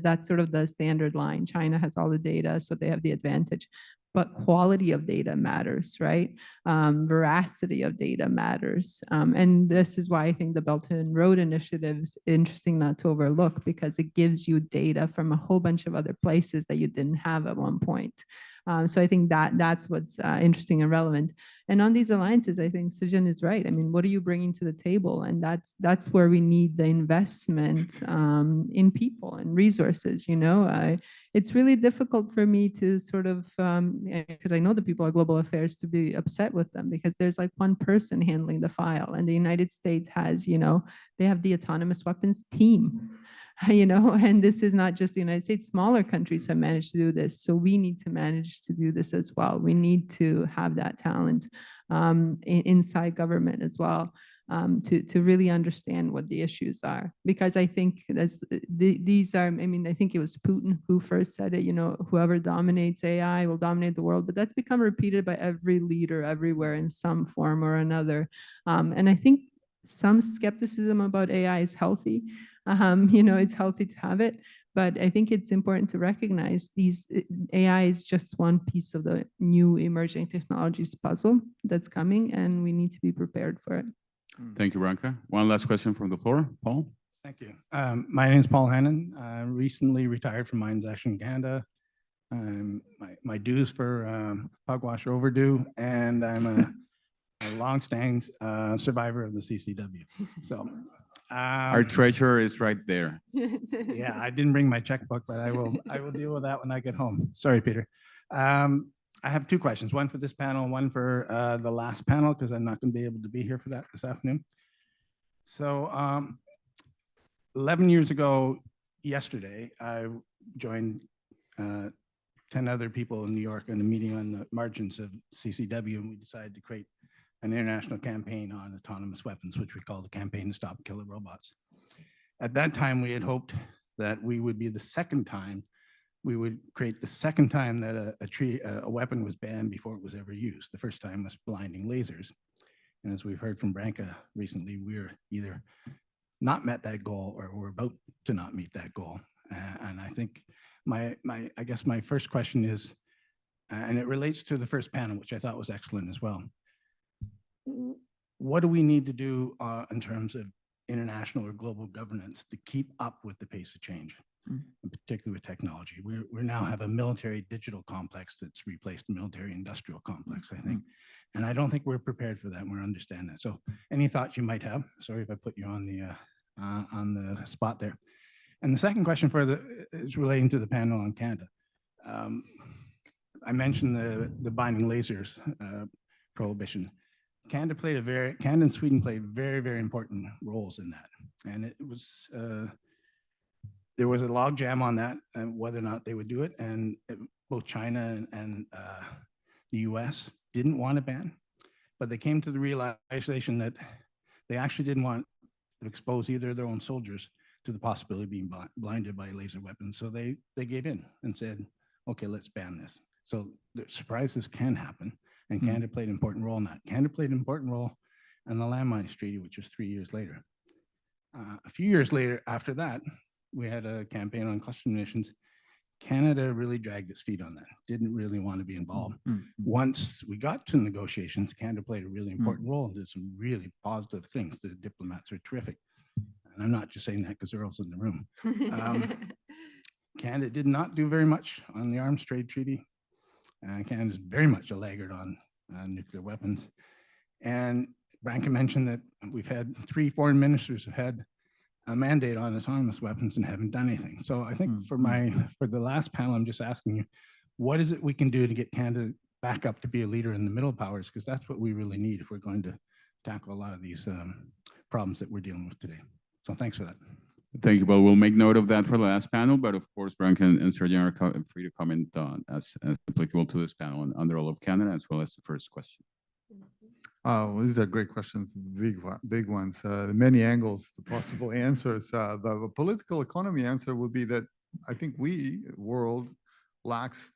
that's sort of the standard line. China has all the data, so they have the advantage. But quality of data matters, right? Veracity of data matters. And this is why I think the Belt and Road Initiative is interesting not to overlook, because it gives you data from a whole bunch of other places that you didn't have at one point. So I think that's what's interesting and relevant. And on these alliances, I think Sijin is right. I mean, what are you bringing to the table? And that's where we need the investment in people and resources. It's really difficult for me to sort of, because I know the people at Global Affairs, to be upset with them, because there's like one person handling the file, and the United States has, they have the autonomous weapons team. And this is not just the United States. Smaller countries have managed to do this. So we need to manage to do this as well. We need to have that talent inside government as well, to really understand what the issues are. Because I think these are, I mean, I think it was Putin who first said it, whoever dominates AI will dominate the world. But that's become repeated by every leader everywhere in some form or another. And I think some skepticism about AI is healthy. It's healthy to have it, but I think it's important to recognize AI is just one piece of the new emerging technologies puzzle that's coming, and we need to be prepared for it. Thank you, Branka. One last question from the floor. Paul? Thank you. My name is Paul Hannon. I recently retired from Mines Action Canada. My dues for Pugwash are overdue, and I'm a long-standing survivor of the CCW. So our treasurer is right there. Yeah, I didn't bring my checkbook, but I will deal with that when I get home. Sorry, Peter. I have 2 questions, one for this panel, one for the last panel, because I'm not going to be able to be here for that this afternoon. So 11 years ago yesterday, I joined 10 other people in New York in a meeting on the margins of CCW, and we decided to create an international campaign on autonomous weapons, which we call the Campaign to Stop Killer Robots. At that time, we had hoped that we would be the second time, we would create the second time that a weapon was banned before it was ever used. The first time was blinding lasers. And as we've heard from Branka recently, we're either not met that goal or we're about to not meet that goal. And I think I guess my first question is, and it relates to the first panel, which I thought was excellent as well. What do we need to do in terms of international or global governance to keep up with the pace of change, particularly with technology? We now have a military digital complex that's replaced the military industrial complex, I think. And I don't think we're prepared for that, and we understand that. So any thoughts you might have? Sorry if I put you on the on the spot there. And the second question is relating to the panel on Canada. I mentioned the binding lasers prohibition. Canada and Sweden played very, very important roles in that. And it was, there was a log jam on that and whether or not they would do it. And both China and the US didn't want to ban, but they came to the realization that they actually didn't want to expose either of their own soldiers to the possibility of being blinded by laser weapons. So they gave in and said, okay, let's ban this. So the surprises can happen, and Canada played an important role in that. Canada played an important role in the landmines treaty, which was 3 years later. A few years later, after that, we had a campaign on cluster munitions. Canada really dragged its feet on that, didn't really want to be involved. Once we got to negotiations, Canada played a really important role and did some really positive things. The diplomats are terrific. And I'm not just saying that because they're also in the room. Canada did not do very much on the arms trade treaty. Canada is very much a laggard on nuclear weapons. And Branka mentioned that we've had 3 foreign ministers who had a mandate on autonomous weapons and haven't done anything. So I think for the last panel, I'm just asking you, what is it we can do to get Canada back up to be a leader in the middle powers? Because that's what we really need if we're going to tackle a lot of these problems that we're dealing with today. So thanks for that. Thank you, Bill. We'll make note of that for the last panel, but of course, Branka and Sergeant are free to comment on as applicable to this panel and on the role of Canada, as well as the first question. Oh, these are great questions, big ones, many angles to possible answers. The political economy answer would be that I think world lacks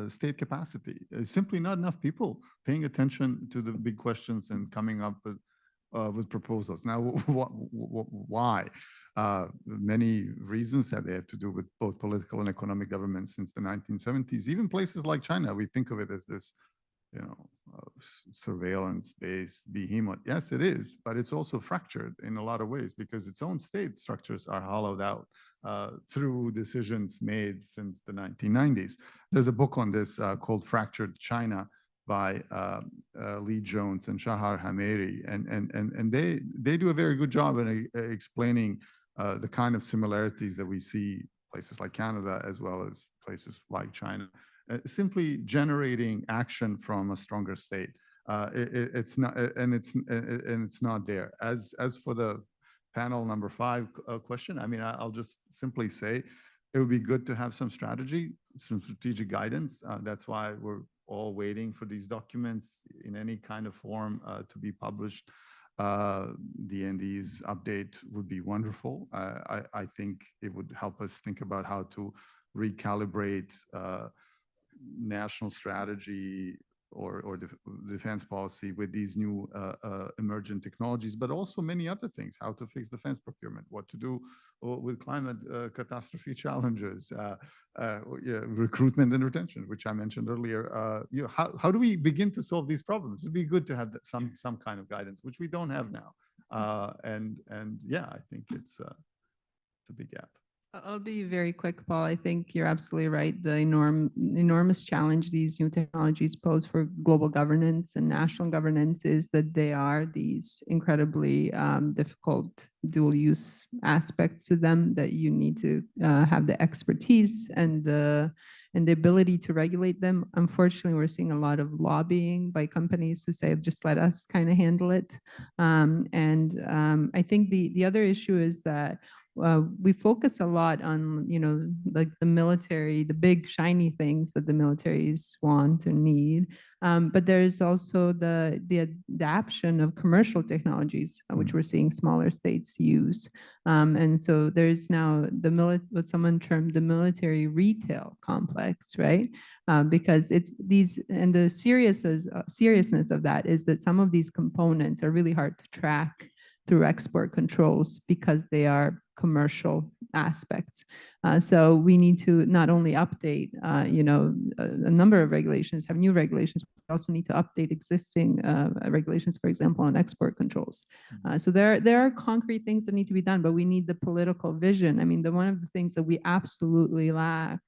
state capacity. Simply not enough people paying attention to the big questions and coming up with proposals. Now, why? Many reasons that they have to do with both political and economic government since the 1970s. Even places like China, we think of it as this, surveillance-based behemoth. Yes, it is, but it's also fractured in a lot of ways because its own state structures are hollowed out through decisions made since the 1990s. There's a book on this called Fractured China by Lee Jones and Shahar Hameri, and they do a very good job in explaining the kind of similarities that we see places like Canada as well as places like China. Simply generating action from a stronger state. It's not, and it's not there. As for the panel number 5 question, I mean, I'll just simply say it would be good to have some strategy, some strategic guidance. That's why we're all waiting for these documents in any kind of form to be published. The ND's update would be wonderful. I think it would help us think about how to recalibrate national strategy or defense policy with these new emergent technologies, but also many other things, how to fix defense procurement, what to do with climate catastrophe challenges, recruitment and retention, which I mentioned earlier. How do we begin to solve these problems? It'd be good to have some kind of guidance, which we don't have now. And yeah, I think it's a big gap. I'll be very quick, Paul. I think you're absolutely right. The enormous challenge these new technologies pose for global governance and national governance is that they are these incredibly difficult dual use aspects to them that you need to have the expertise and the ability to regulate them. Unfortunately, we're seeing a lot of lobbying by companies who say, just let us kind of handle it. I think the other issue is that we focus a lot on, like the military, the big shiny things that the militaries want and need. But there's also the adaption of commercial technologies, which we're seeing smaller states use. And so there's now what someone termed the military retail complex, right? Because it's these, and the seriousness of that is that some of these components are really hard to track through export controls because they are commercial aspects. So we need to not only update, a number of regulations, have new regulations, but we also need to update existing regulations, for example, on export controls. So there are concrete things that need to be done, but we need the political vision. I mean, one of the things that we absolutely lack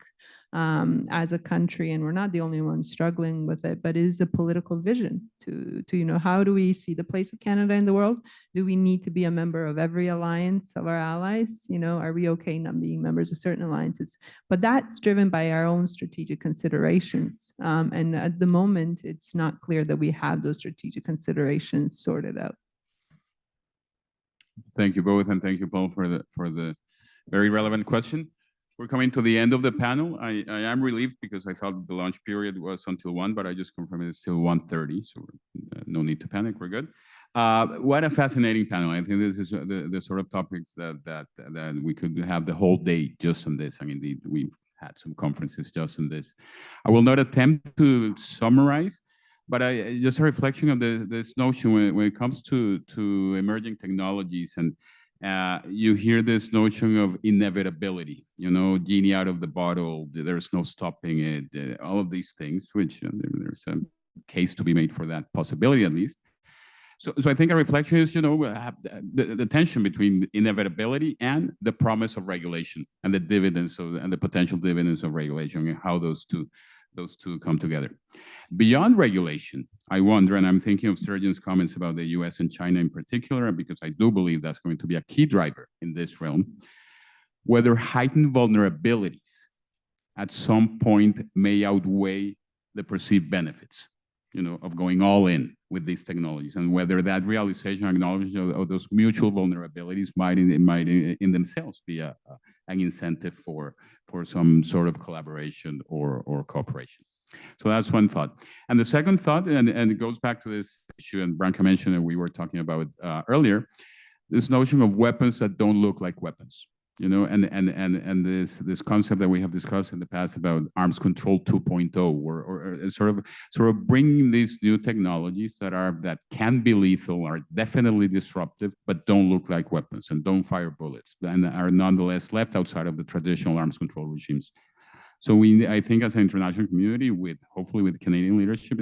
as a country, and we're not the only ones struggling with it, but is a political vision to how do we see the place of Canada in the world? Do we need to be a member of every alliance of our allies? Are we okay not being members of certain alliances? But that's driven by our own strategic considerations. And at the moment, it's not clear that we have those strategic considerations sorted out. Thank you both, and thank you, Paul, for the very relevant question. We're coming to the end of the panel. I am relieved because I thought the lunch period was until 1, but I just confirmed it's still 1:30, so no need to panic. We're good. What a fascinating panel. I think this is the sort of topics that we could have the whole day just on this. And indeed, we've had some conferences just on this. I will not attempt to summarize, but just a reflection of this notion when it comes to emerging technologies, and you hear this notion of inevitability, genie out of the bottle, there's no stopping it, all of these things, which there's a case to be made for that possibility at least. So I think a reflection is, the tension between inevitability and the promise of regulation and the dividends and the potential dividends of regulation, and how those two come together. Beyond regulation, I wonder, and I'm thinking of Sergeant's comments about the US and China in particular, because I do believe that's going to be a key driver in this realm, whether heightened vulnerabilities at some point may outweigh the perceived benefits, of going all in with these technologies, and whether that realization, acknowledgement of those mutual vulnerabilities might in themselves be an incentive for some sort of collaboration or cooperation. So that's one thought. And the second thought, and it goes back to this issue, and Branka mentioned, and we were talking about earlier, this notion of weapons that don't look like weapons. And this concept that we have discussed in the past about arms control 2.0, or sort of bringing these new technologies that can be lethal, are definitely disruptive, but don't look like weapons and don't fire bullets, and are nonetheless left outside of the traditional arms control regimes. So I think as an international community, hopefully with Canadian leadership,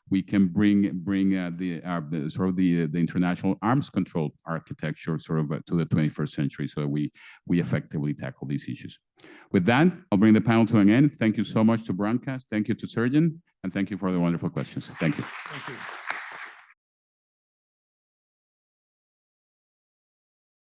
we can bring the international arms control architecture to the 21st century, so that we effectively tackle these issues. With that, I'll bring the panel to an end. Thank you so much to Branka. Thank you to Sergeant, and thank you for the wonderful questions. Thank you. Thank you.